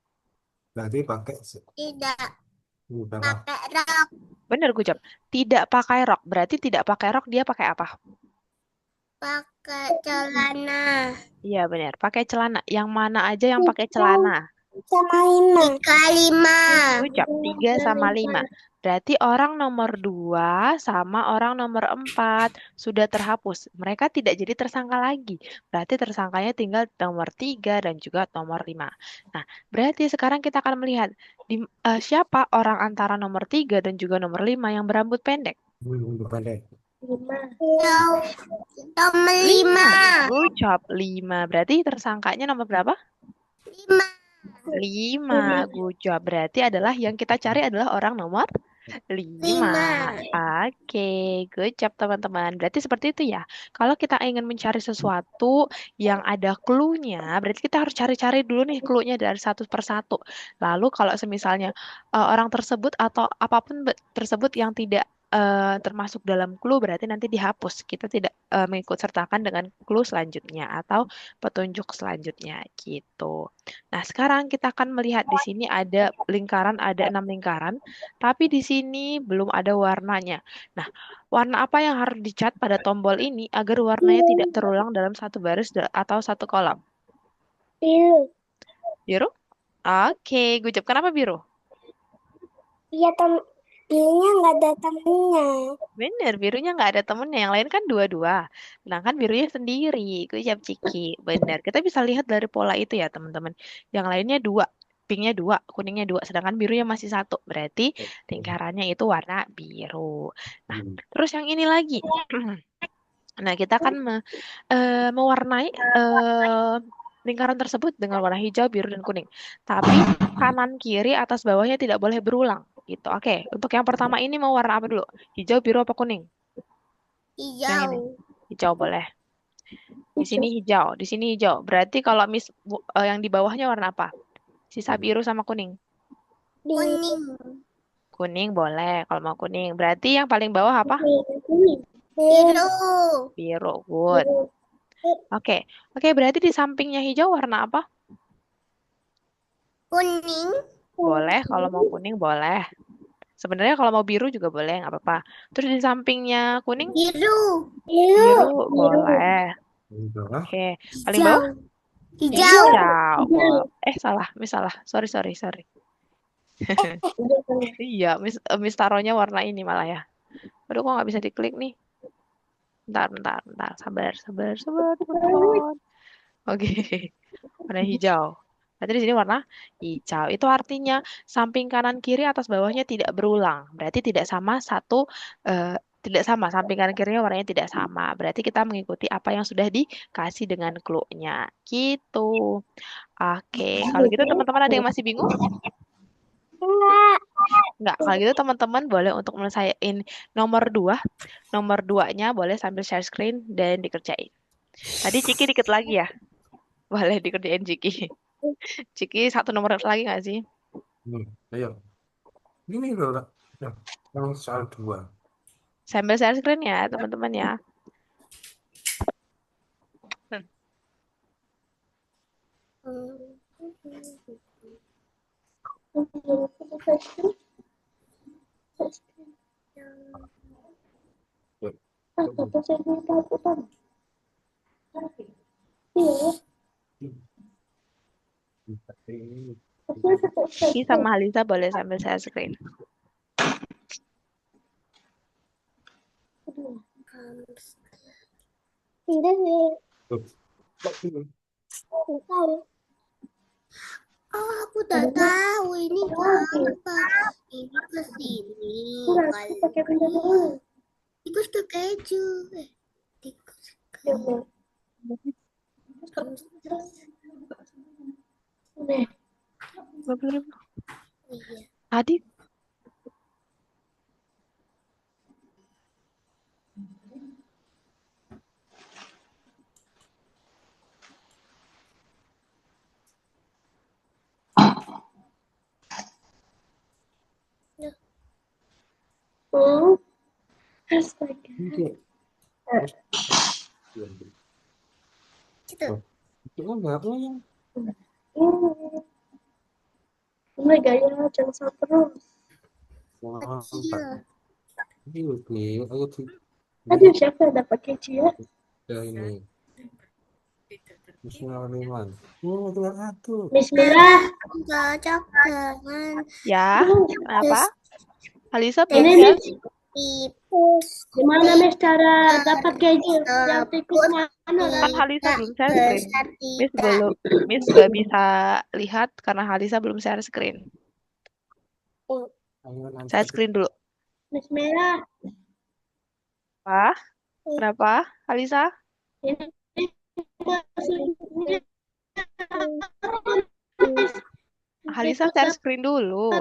berarti pakai Tidak bukan pakai rok. Benar, good job. Tidak pakai rok. Berarti tidak pakai rok, dia pakai apa? Pakai celana. Iya benar, pakai celana. Yang mana aja yang pakai celana? Sama 5. 5. Good job, 3 sama 5. Berarti orang nomor 2 sama orang nomor 4 sudah terhapus. Mereka tidak jadi tersangka lagi. Berarti tersangkanya tinggal nomor 3 dan juga nomor 5. Nah, berarti sekarang kita akan melihat siapa orang antara nomor 3 dan juga nomor 5 yang berambut pendek. pendek. Nomor 5. Good job, 5. Berarti tersangkanya nomor berapa? 5. 5, good job. Berarti yang kita cari adalah orang nomor Lima. Oke, good job teman-teman. Berarti seperti itu ya. Kalau kita ingin mencari sesuatu yang ada clue-nya, berarti kita harus cari-cari dulu nih clue-nya dari satu per satu. Lalu kalau semisalnya orang tersebut atau apapun tersebut yang tidak termasuk dalam clue, berarti nanti dihapus. Kita tidak mengikut sertakan dengan clue selanjutnya atau petunjuk selanjutnya gitu. Nah, sekarang kita akan melihat di sini ada lingkaran, ada 6 lingkaran. Tapi di sini belum ada warnanya. Nah, warna apa yang harus dicat pada tombol ini agar warnanya tidak terulang dalam satu baris atau satu kolom? Biru. Biru? Oke, gue jawab. Kenapa biru? Iya, birunya nggak ada temennya. Bener, birunya nggak ada temennya. Yang lain kan dua-dua. Sedangkan birunya sendiri. Gue jawab Ciki. Bener. Kita bisa lihat dari pola itu ya, teman-teman. Yang lainnya dua. Pinknya dua, kuningnya dua. Sedangkan birunya masih satu. Berarti lingkarannya itu warna biru. Nah, terus yang ini lagi. Nah, kita akan mewarnai lingkaran tersebut dengan warna hijau, biru, dan kuning. Tapi kanan, kiri, atas, bawahnya tidak boleh berulang. Gitu. Oke, untuk yang pertama ini mau warna apa dulu? Hijau, biru, apa kuning? Yang ini. Hijau. Hijau boleh. Di sini hijau, di sini hijau. Berarti kalau yang di bawahnya warna apa? Sisa biru sama kuning. Kuning. Kuning boleh kalau mau kuning. Berarti yang paling bawah apa? Biru. Biru. Good. Oke. Oke, berarti di sampingnya hijau warna apa? Kuning. Boleh, kalau mau kuning boleh. Sebenarnya kalau mau biru juga boleh, nggak apa-apa. Terus di sampingnya kuning, Biru. biru boleh. Gitu. Oke, paling bawah Hijau. hijau boleh. Salah, salah. Sorry. Iya, Miss taruhnya warna ini malah ya. Aduh, kok nggak bisa diklik nih? Bentar. Sabar, teman-teman. Oke, warna hijau. Berarti di sini warna hijau. Itu artinya samping kanan kiri atas bawahnya tidak berulang. Berarti tidak sama tidak sama. Samping kanan kirinya warnanya tidak sama. Berarti kita mengikuti apa yang sudah dikasih dengan clue-nya. Gitu. Oke, kalau gitu teman-teman ada yang masih bingung? Enggak, kalau gitu teman-teman boleh untuk menyelesaikan nomor 2. Nomor 2-nya boleh sambil share screen dan dikerjain. Tadi Ciki dikit lagi ya? Boleh dikerjain Ciki. Ciki satu nomor lagi nggak sih? Ayo. Ini loh, ya, yang soal 2. Sambil share screen ya teman-teman ya. Ciki sama Halisa boleh sambil share screen. Oh, aku udah tahu ini apa. Ini ke sini. Tikus ke keju. Tikus ke Iya. iya. Tadi Gitu. Itu kan nggak punya. Gaya jangan salah terus. Wah, Kecil. ini oke. Ayo Aduh, siapa yang dapat keju ya? ya ini. Bismillahirrahmanirrahim. Oh, itu satu. Bismillah. Cocok dengan ya, kenapa? Halisa Ini belum share? tikus. Gimana Miss cara dapat keju? Yang tikus mana? Kan Halisa belum share screen. Miss gak bisa lihat karena Halisa belum share screen. Ayo nanti Share screen dulu. Bismillah. Apa? Kenapa, Halisa? Ini Halisa share screen dulu.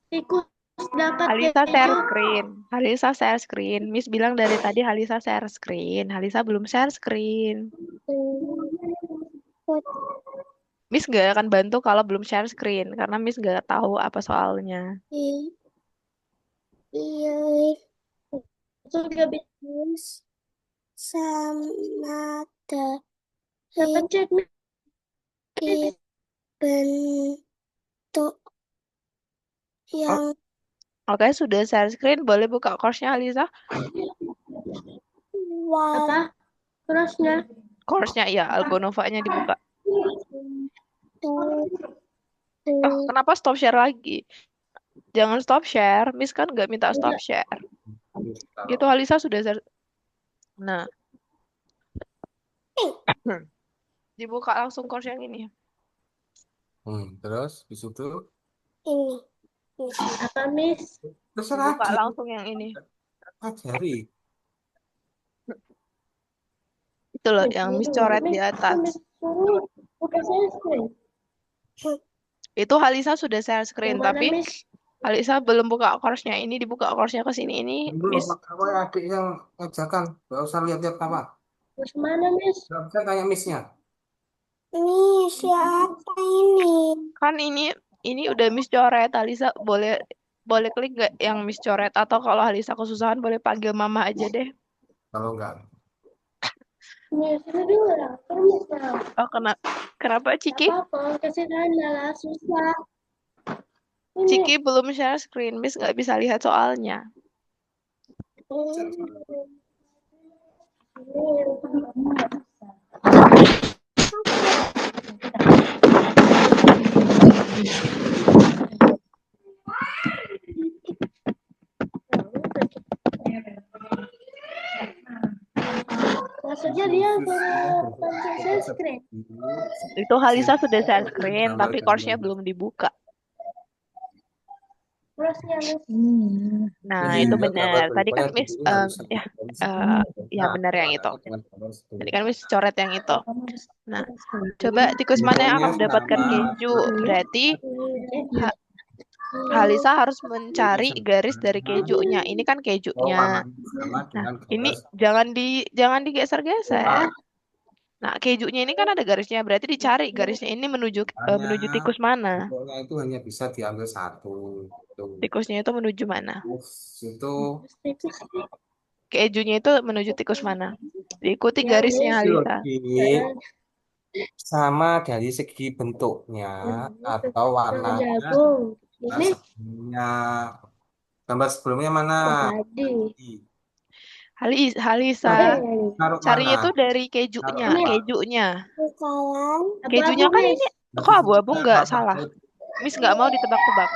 tikus dapat Halisa share keju. screen. Halisa share screen. Miss bilang dari tadi Halisa share screen. Halisa belum share screen. Miss nggak akan bantu kalau belum share screen karena Miss nggak tahu apa soalnya. Iya, itu juga bisnis sama dapat cek bentuk yang Oke, sudah share screen. Boleh buka course-nya Halisa? apa terusnya Course-nya ya, Algonova-nya dibuka. Oh, kenapa stop share lagi? Jangan stop share. Miss kan nggak minta stop share. Gitu Halisa sudah share. Nah, dibuka langsung course yang ini. Terus di situ ini apa Miss? terserah Dibuka langsung yang ini. ajari. Itu loh yang Miss coret di atas. Bukan saya screen. Itu Halisa sudah share screen, Yang mana tapi Miss? Halisa belum buka course-nya ini, dibuka course-nya ke sini. Ini Belum, Miss apa adik yang ngajakan, gak usah lihat-lihat apa, Terus mana Miss? gak usah tanya missnya. Ini siapa ini? kan ini udah Miss coret. Halisa boleh boleh klik nggak yang Miss coret atau kalau Halisa kesusahan boleh panggil Mama aja deh. Kalau enggak, Miss ini dulu lah, terus lah. Oh, kenapa Ciki? Apa-apa, kasih tanda lah, susah. Ini. Ciki belum share screen, Miss nggak bisa lihat soalnya. Maksudnya dia share screen. Itu Halisa sudah share screen, tapi course-nya belum dibuka. Terusnya Miss. Nah, Jadi itu dia benar. Tadi kan gambar Miss bentuknya harus ya dari eh, ya nah, benar yang itu. warnanya dengan gambar seperti Tadi itu. kan Miss coret yang itu. Nah, coba tikus mana yang Bentuknya akan mendapatkan sama, keju? Berarti Ya. Halisa harus mencari sama, garis dari kejunya. Ini kan kejunya. warnanya sama Nah, dengan ini gambar jangan digeser-geser. seperti Nah, kejunya ini kan ada garisnya, berarti dicari garisnya ini hanya menuju tikus mana? bentuknya itu hanya bisa diambil satu. Itu. Tikusnya itu menuju mana? Terus itu Kejunya itu menuju tikus mana? Diikuti Ya, garisnya Miss. Halisa. sama dari segi bentuknya atau warnanya Jagung. nah, Ini sebelumnya gambar sebelumnya mana tadi. Halisa, taruh carinya mana itu dari taruh kejunya, apa kejunya. Sekarang Kejunya abu-abu kan Miss. ini habis kok itu abu-abu nggak apa salah. Miss nggak mau ditebak-tebak.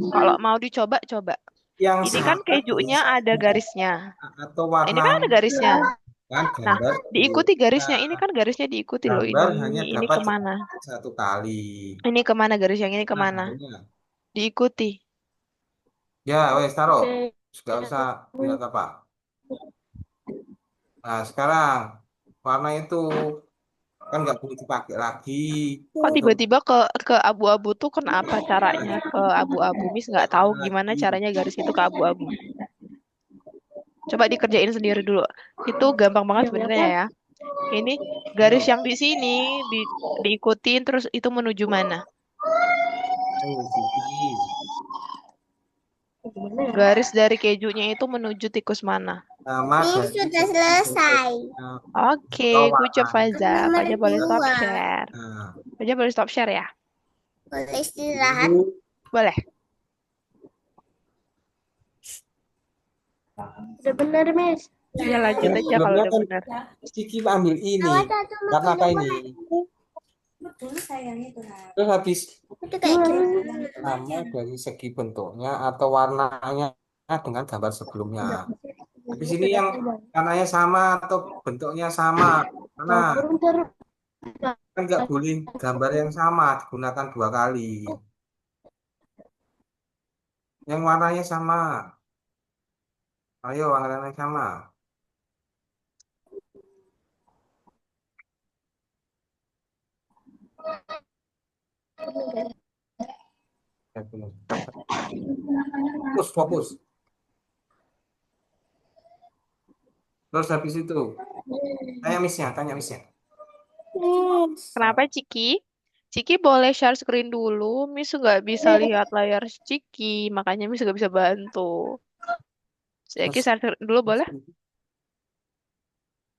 Kalau mau dicoba, coba. yang Ini kan salah kejunya ada garisnya. atau Ini kan warnanya ada garisnya. kan Nah, gambar diikuti bentuknya. garisnya. Ini kan garisnya diikuti loh. Gambar hanya Ini dapat kemana? satu kali. Ini kemana garis yang ini Nah, kemana? gambarnya. Diikuti. Ya, wes taruh. Oke. Sudah usah lihat apa. Nah, sekarang warna itu kan nggak boleh dipakai lagi Kok untuk tiba-tiba ke abu-abu tuh kenapa caranya ke abu-abu? Miss nggak tahu warna gimana lagi. caranya garis itu ke abu-abu. Coba dikerjain sendiri dulu. Itu gampang banget sebenarnya ya. Ini garis Ayo, yang di sini diikutin terus itu menuju mana? ayo, Siti. Garis dari kejunya itu menuju tikus mana? Nama Ini dari sudah segi selesai. bentuknya Oke, atau good job warnanya. Faza. Nomor Faza boleh stop 2. share. Nah, Faza boleh stop share ya? Boleh istirahat. itu Boleh. Udah benar, Miss. Ya lanjut yang aja kalau sebelumnya udah kan benar. Kiki ambil ini. Awas satu Karena apa ini? Terus habis itu kayak gini. sama dari segi bentuknya atau warnanya dengan gambar sebelumnya. Habis ini yang warnanya sama atau bentuknya sama. Karena Turun. kan nggak boleh gambar yang sama digunakan dua kali. Yang warnanya sama. Ayo, warnanya sama. Ya, benar. Fokus, fokus. Terus habis itu, tanya missnya. Kenapa Ciki? Ciki boleh share screen dulu. Miss nggak bisa lihat layar Ciki, makanya Miss nggak bisa bantu. Ciki Terus, share screen dulu boleh?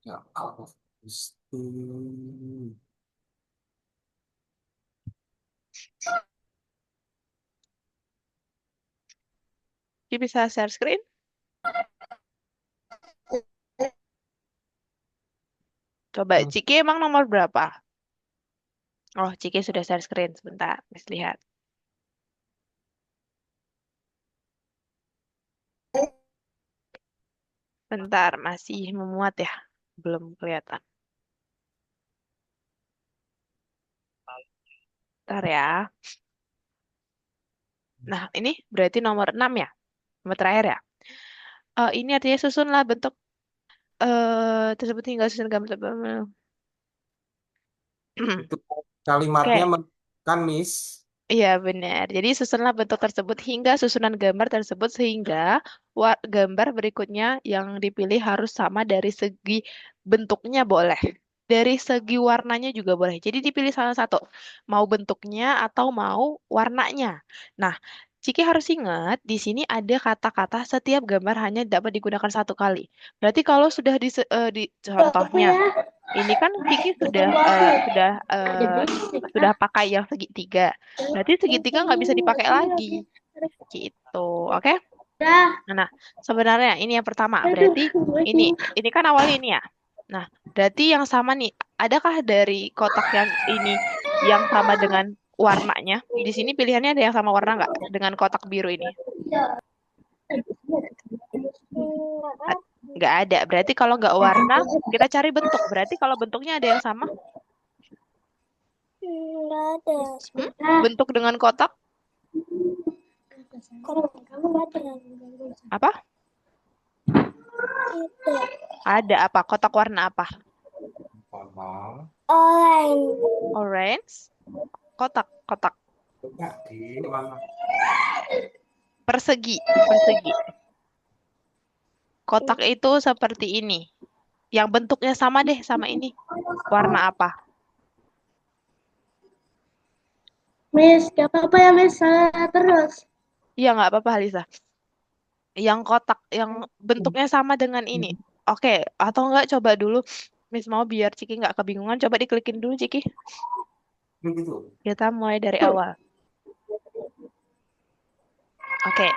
ya Allah. Gusti. Ciki bisa share screen? Coba Ciki emang nomor berapa? Oh, Ciki sudah share screen. Sebentar, Miss lihat. Bentar, masih memuat ya? Belum kelihatan. Bentar ya. Nah, ini berarti nomor 6 ya? Nomor terakhir ya? Ini artinya susunlah bentuk tersebut hingga susun gambar. Itu kalimatnya Oke, kan Miss. iya benar. Jadi susunlah bentuk tersebut hingga susunan gambar tersebut sehingga gambar berikutnya yang dipilih harus sama dari segi bentuknya boleh. Dari segi warnanya juga boleh. Jadi dipilih salah satu. Mau bentuknya atau mau warnanya. Nah, Ciki harus ingat di sini ada kata-kata setiap gambar hanya dapat digunakan satu kali. Berarti kalau sudah di Apa contohnya ya? ini kan Ciki sudah sudah pakai yang segitiga. Berarti segitiga nggak bisa dipakai lagi. Gitu. Oke? Dah. Nah, sebenarnya ini yang pertama. Aduh, Berarti ini ini. ini kan awalnya ini ya. Nah, berarti yang sama nih, adakah dari kotak yang ini yang sama dengan warnanya? Di sini pilihannya ada yang sama warna nggak dengan kotak biru ini? A- Nggak ada. Berarti kalau nggak warna, kita cari bentuk. Berarti kalau bentuknya ada yang sama, Nggak ada. hmm? Ah, Bentuk dengan kotak Kalau kamu nggak ada. apa? Ada. Ada apa? Kotak warna apa? Formal. Orange. Orange. Kotak, kotak. Enggak di mana? Persegi, persegi. Kotak itu seperti ini. Yang bentuknya sama deh sama ini. Warna apa? Miss, gak apa-apa ya, Miss. Salah terus. Iya, nggak apa-apa, Halisa. Yang kotak, yang bentuknya sama dengan ini. Oke, atau enggak coba dulu. Miss mau biar Ciki nggak kebingungan. Coba diklikin dulu, Ciki. Begitu. Kita mulai dari awal. Oke,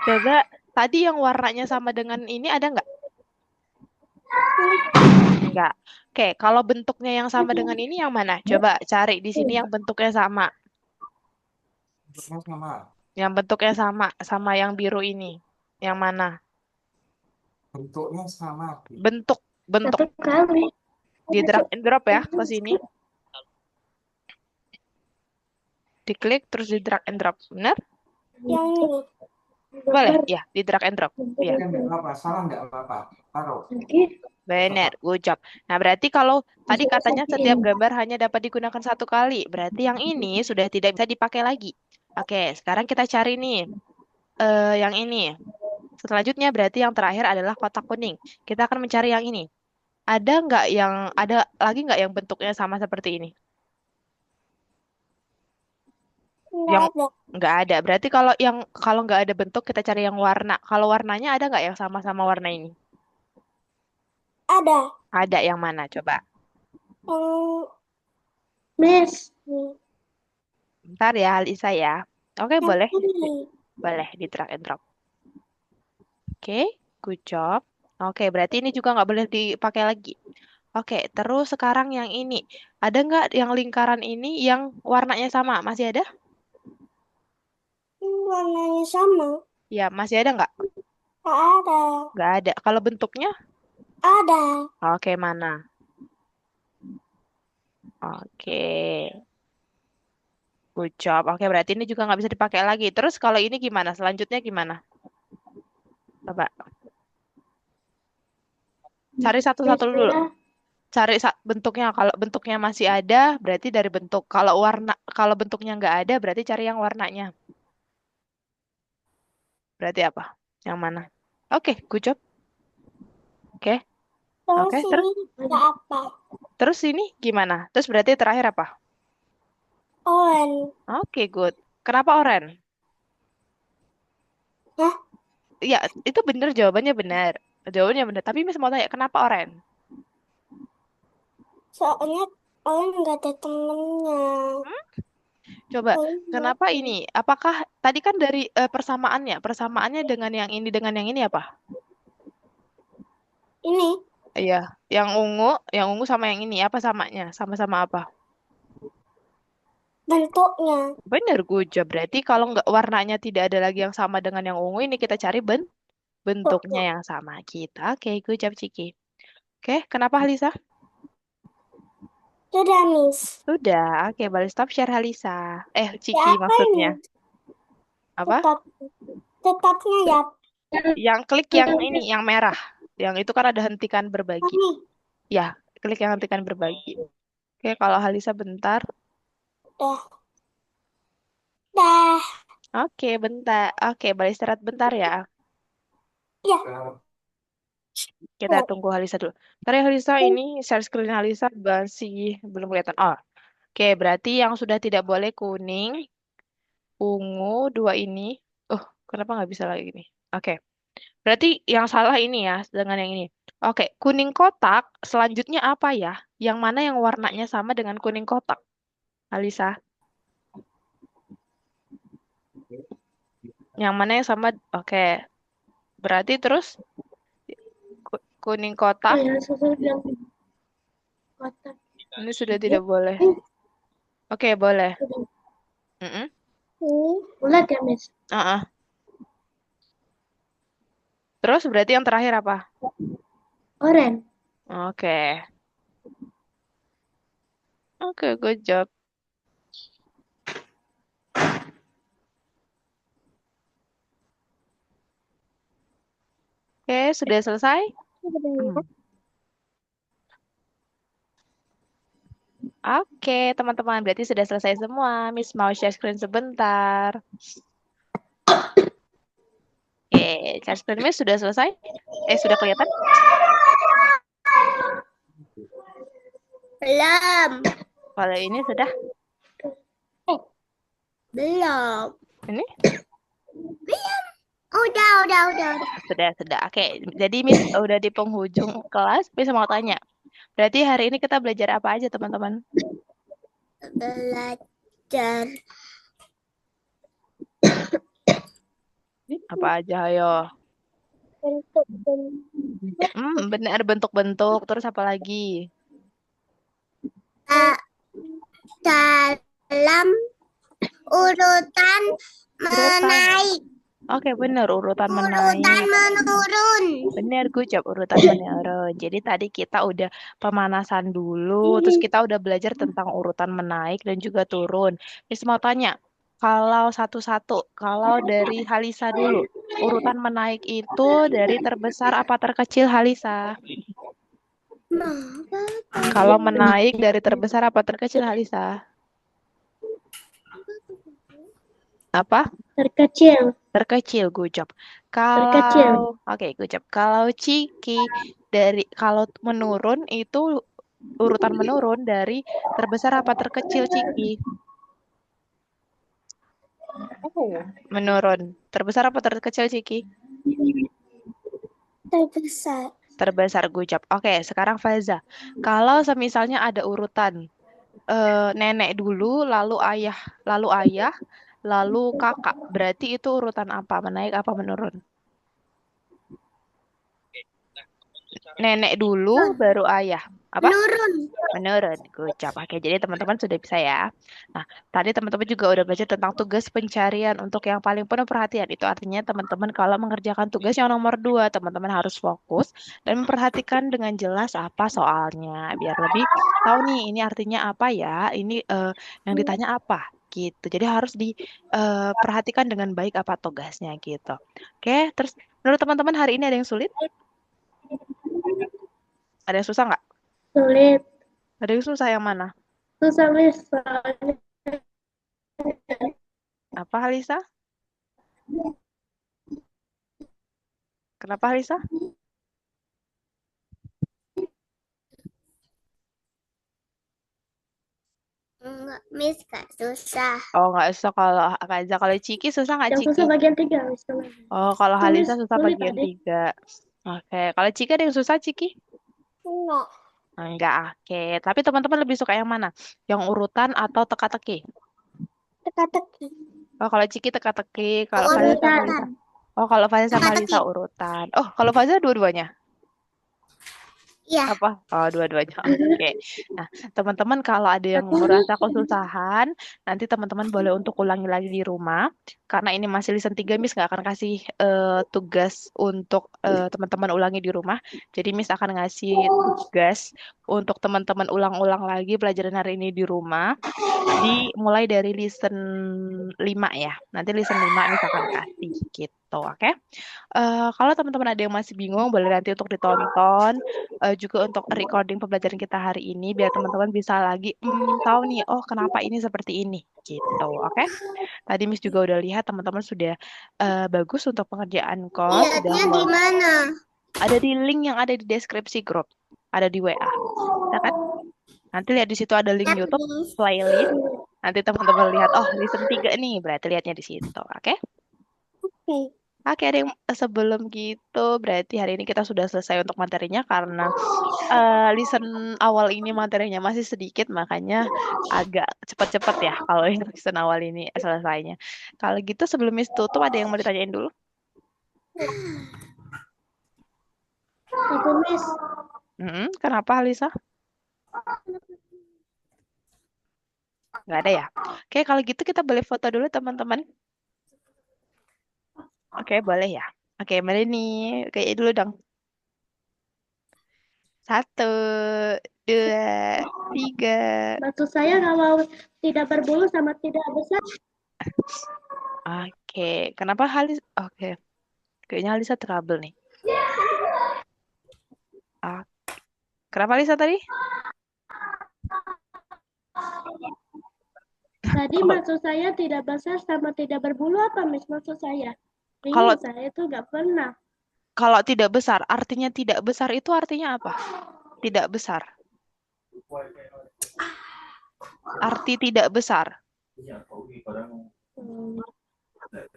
coba tadi yang warnanya sama dengan ini ada nggak? Nggak. Oke, kalau bentuknya yang sama dengan ini yang mana? Coba cari di sini yang bentuknya sama. Bentuknya sama. Yang bentuknya sama, sama yang biru ini. Yang mana? Bentuknya sama. Bentuk, bentuk. Satu kali. Di drag and drop ya ke sini. Diklik terus di drag and drop. Benar? Yang ini. Boleh? Ya, di drag and drop. Ya, Oke, enggak apa-apa. Salah enggak apa-apa. Taruh. Lagi. benar. Good job. Nah, berarti kalau tadi Bisa katanya setiap sajiin. gambar hanya dapat digunakan satu kali. Berarti yang ini sudah tidak bisa dipakai lagi. Oke, sekarang kita cari nih. Yang ini. Selanjutnya berarti yang terakhir adalah kotak kuning. Kita akan mencari yang ini. Ada lagi nggak yang bentuknya sama seperti ini? Nggak Yang ada. nggak ada. Berarti kalau nggak ada bentuk kita cari yang warna. Kalau warnanya ada nggak yang sama-sama warna ini? Ada. Ada yang mana? Coba. Yang Miss. ini. Bentar ya, Alisa ya. Oke, Yang boleh. ini. Boleh di drag and drop. Oke, good job. Oke, berarti ini juga nggak boleh dipakai lagi. Oke, terus sekarang yang ini. Ada nggak yang lingkaran ini yang warnanya sama? Masih ada? Warnanya sama. Ya, masih ada nggak? Nggak ada. Nggak ada. Kalau bentuknya? Ada. Oke, mana? Oke, good job. Oke, berarti ini juga nggak bisa dipakai lagi. Terus kalau ini gimana? Selanjutnya gimana? Coba cari Miss, satu-satu dulu. ya. Cari bentuknya. Kalau bentuknya masih ada, berarti dari bentuk. Kalau bentuknya nggak ada, berarti cari yang warnanya. Berarti apa? Yang mana? Oke, good job. Oke, Terus oke. Terus, ini ada apa? terus ini gimana? Terus berarti terakhir apa? Oren. Oke, good. Kenapa oren? Hah? Ya, itu bener jawabannya benar. Jawabannya benar. Tapi Miss mau tanya, kenapa oren? Soalnya Oren nggak ada temennya. Coba, Iya. kenapa ini? Apakah tadi kan dari persamaannya dengan yang ini apa? Ini Iya, yang ungu sama yang ini apa samanya? Sama-sama apa? bentuknya. Bener, good job. Berarti kalau nggak warnanya tidak ada lagi yang sama dengan yang ungu ini kita cari bentuknya Bentuk. yang sama kita. Oke, good job Ciki. Oke, kenapa Halisa? Sudah, Miss. Sudah. Oke, boleh stop share Halisa. Ya Ciki apa ini? maksudnya. Apa? Tetapnya ya. Yang klik yang ini, yang merah. Yang itu kan ada hentikan berbagi. Ini. Ya, klik yang hentikan berbagi. Oke, kalau Halisa bentar. Dah. Dah. Oke, bentar. Oke, boleh istirahat bentar ya. Ya. Kita tunggu Halisa dulu. Tadi Halisa ini share screen Halisa masih belum kelihatan. Oh, oke, berarti yang sudah tidak boleh kuning, ungu, dua ini. Oh, kenapa nggak bisa lagi nih? Oke, berarti yang salah ini ya dengan yang ini. Oke, kuning kotak selanjutnya apa ya? Yang mana yang warnanya sama dengan kuning kotak? Halisa, yang mana yang sama? Oke, berarti terus kuning kotak Ya, susul bilang kotak. ini sudah tidak boleh. Oke, boleh. Mm-mm. Ini. Bulat ya, Miss? Uh-uh. Terus berarti yang terakhir apa? Oren. Oke. Oke, good job. Oke, sudah selesai? Hmm. Oke, teman-teman, berarti sudah selesai semua. Miss mau share screen sebentar. Oke, share screen Miss sudah selesai? Sudah kelihatan? Belum. Kalau ini sudah? Belum. Ini? Udah. Sudah. Oke, jadi Miss udah di penghujung kelas. Miss mau tanya. Berarti hari ini kita belajar apa aja, teman-teman? Belajar Apa aja, ayo. bentuk-bentuk Benar, bentuk-bentuk. Terus apa lagi? dalam urutan Urutan. menaik. Oke, benar. Urutan Urutan menaik. menurun. Bener, gue jawab urutan menurun. Jadi tadi kita udah pemanasan dulu, terus kita udah belajar tentang urutan menaik dan juga turun. Terus mau tanya, kalau satu-satu, kalau dari Halisa dulu, urutan menaik itu dari terbesar apa terkecil Halisa? Kalau menaik dari terbesar apa terkecil Halisa? Apa? Terkecil. Terkecil, good job. Terkecil. Oke, good job. Kalau Ciki kalau menurun itu urutan menurun dari terbesar apa terkecil Ciki? Menurun. Terbesar apa terkecil Ciki? Terbesar. Terbesar, good job. Oke, sekarang Faza. Kalau semisalnya ada urutan nenek dulu, lalu ayah, lalu kakak. Berarti itu urutan apa? Menaik apa menurun? Nenek dulu, baru ayah. Apa? Menurun. Menurun. Good job. Oke, jadi teman-teman sudah bisa ya. Nah, tadi teman-teman juga udah belajar tentang tugas pencarian untuk yang paling penuh perhatian. Itu artinya teman-teman kalau mengerjakan tugas yang nomor 2, teman-teman harus fokus dan memperhatikan dengan jelas apa soalnya. Biar lebih tahu nih, ini artinya apa ya, ini yang ditanya apa gitu. Jadi harus diperhatikan dengan baik apa tugasnya gitu. Oke, terus menurut teman-teman hari ini ada yang sulit? Ada yang susah nggak? Sulit. Ada yang susah yang mana? Susah, Miss. Soalnya Apa, Halisa? Kenapa, Lisa? Enggak, Miss, Kak, susah. Oh, nggak susah kalau Kaza. Kalau Ciki susah nggak, Yang Ciki? susah bagian 3, Miss. Oh, kalau Tulis Halisa susah sulit bagian adik. 3. Oke, kalau Ciki ada yang susah, Ciki? Enggak. Enggak, oke. Tapi teman-teman lebih suka yang mana? Yang urutan atau teka-teki? Teka-teki. Oh, kalau Ciki teka-teki, kalau Faza sama Urutan. Lisa. Oh, kalau Faza sama Teka-teki. Lisa urutan. Oh, kalau Faza dua-duanya. Iya. Apa? Oh, dua-duanya. Oke. Nah, teman-teman kalau ada yang merasa kesusahan, nanti teman-teman boleh untuk ulangi lagi di rumah. Karena ini masih listen 3, Miss nggak akan kasih tugas untuk teman-teman ulangi di rumah. Jadi Miss akan ngasih tugas untuk teman-teman ulang-ulang lagi pelajaran hari ini di rumah. Mulai dari listen 5 ya. Nanti listen 5 Miss akan kasih gitu, oke? Kalau teman-teman ada yang masih bingung, boleh nanti untuk ditonton, juga untuk recording pembelajaran kita hari ini, biar teman-teman bisa lagi tahu nih, oh kenapa ini seperti ini, gitu, oke? Tadi Miss juga udah lihat teman-teman sudah bagus untuk pengerjaan kos, sudah Lihatnya gimana? ada di link yang ada di deskripsi grup, ada di WA, ya kan? Nanti lihat di situ ada link Lihat, YouTube Miss. playlist. Nanti teman-teman lihat, oh listen 3 nih, berarti lihatnya di situ, oke? Oke. Oke, ada yang sebelum gitu, berarti hari ini kita sudah selesai untuk materinya karena listen awal ini materinya masih sedikit, makanya agak cepat-cepat ya kalau yang listen awal ini selesainya. Kalau gitu sebelum Miss tutup, ada yang mau ditanyain dulu? Satu, Miss. Kenapa, Lisa? Nggak ada ya? Oke, kalau gitu kita boleh foto dulu, teman-teman. Oke, boleh ya? Oke, mari nih. Kayak dulu dong. 1, 2, 3. Maksud saya kalau tidak berbulu sama tidak besar. Oke, kenapa Halis? Oke, kayaknya Halisa trouble nih. Ah, kenapa Lisa tadi? Tadi Oh, maksud saya tidak besar sama tidak berbulu apa, Miss? Maksud saya. kalau Bingung saya itu nggak pernah. kalau tidak besar, artinya tidak besar itu artinya apa? Tidak besar. Arti tidak besar. Hmm,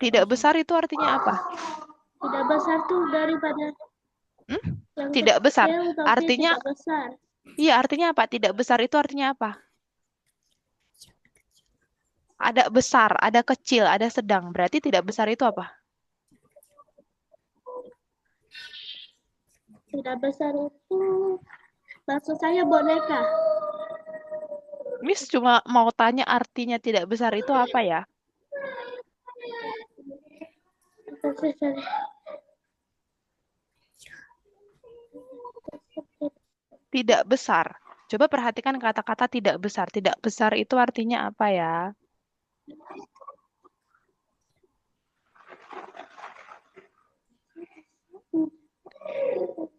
Tidak besar itu artinya apa? Tidak besar tuh daripada Hmm? yang Tidak besar. kecil, tapi Artinya, tidak besar. iya artinya apa? Tidak besar itu artinya apa? Ada besar, ada kecil, ada sedang. Berarti tidak besar itu apa? Tidak besar itu maksud saya boneka. Miss cuma mau tanya artinya tidak besar itu apa ya? Maksud saya Tidak besar. Coba perhatikan kata-kata tidak besar. Tidak besar itu artinya apa ya?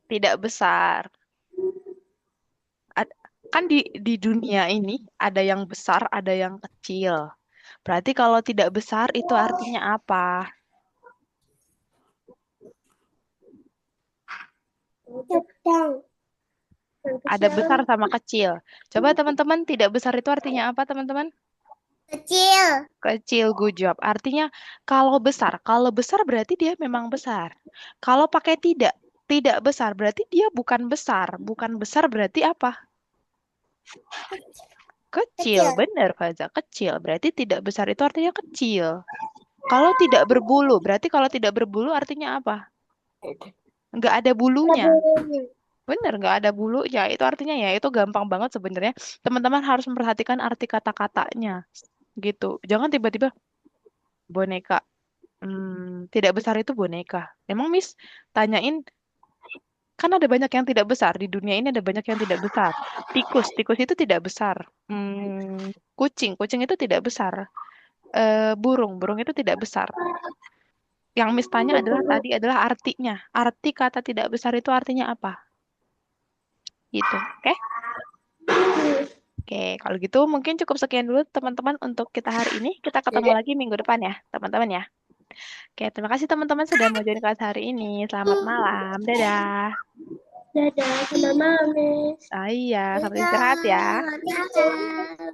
Tidak besar. Kan di dunia ini ada yang besar, ada yang kecil. Berarti kalau tidak besar itu artinya apa? Sedang. Ada besar sama kecil. Coba teman-teman, tidak besar itu artinya apa, teman-teman? Kecil. Kecil, good job. Artinya kalau besar berarti dia memang besar. Kalau pakai tidak besar berarti dia bukan besar. Bukan besar berarti apa? Kecil, Kecil. benar Faza. Kecil, berarti tidak besar itu artinya kecil. Kalau tidak berbulu, berarti kalau tidak berbulu artinya apa? Nggak ada bulunya. Bener, nggak ada bulunya. Itu artinya ya, itu gampang banget sebenarnya. Teman-teman harus memperhatikan arti kata-katanya. Gitu. Jangan tiba-tiba boneka. Tidak besar itu boneka. Emang Miss tanyain, kan ada banyak yang tidak besar. Di dunia ini ada banyak yang tidak besar. Tikus itu tidak besar. Kucing itu tidak besar. Burung itu tidak besar. Yang Miss tanya tadi adalah artinya. Arti kata tidak besar itu artinya apa? Gitu, oke? Oke, kalau gitu mungkin cukup sekian dulu teman-teman untuk kita hari ini. Kita ketemu lagi minggu depan ya, teman-teman ya. Oke, terima kasih teman-teman sudah mau join kelas hari ini. Selamat malam. Dadah. Dadah, selamat malam, Miss. Ah, iya, selamat istirahat ya. Dadah.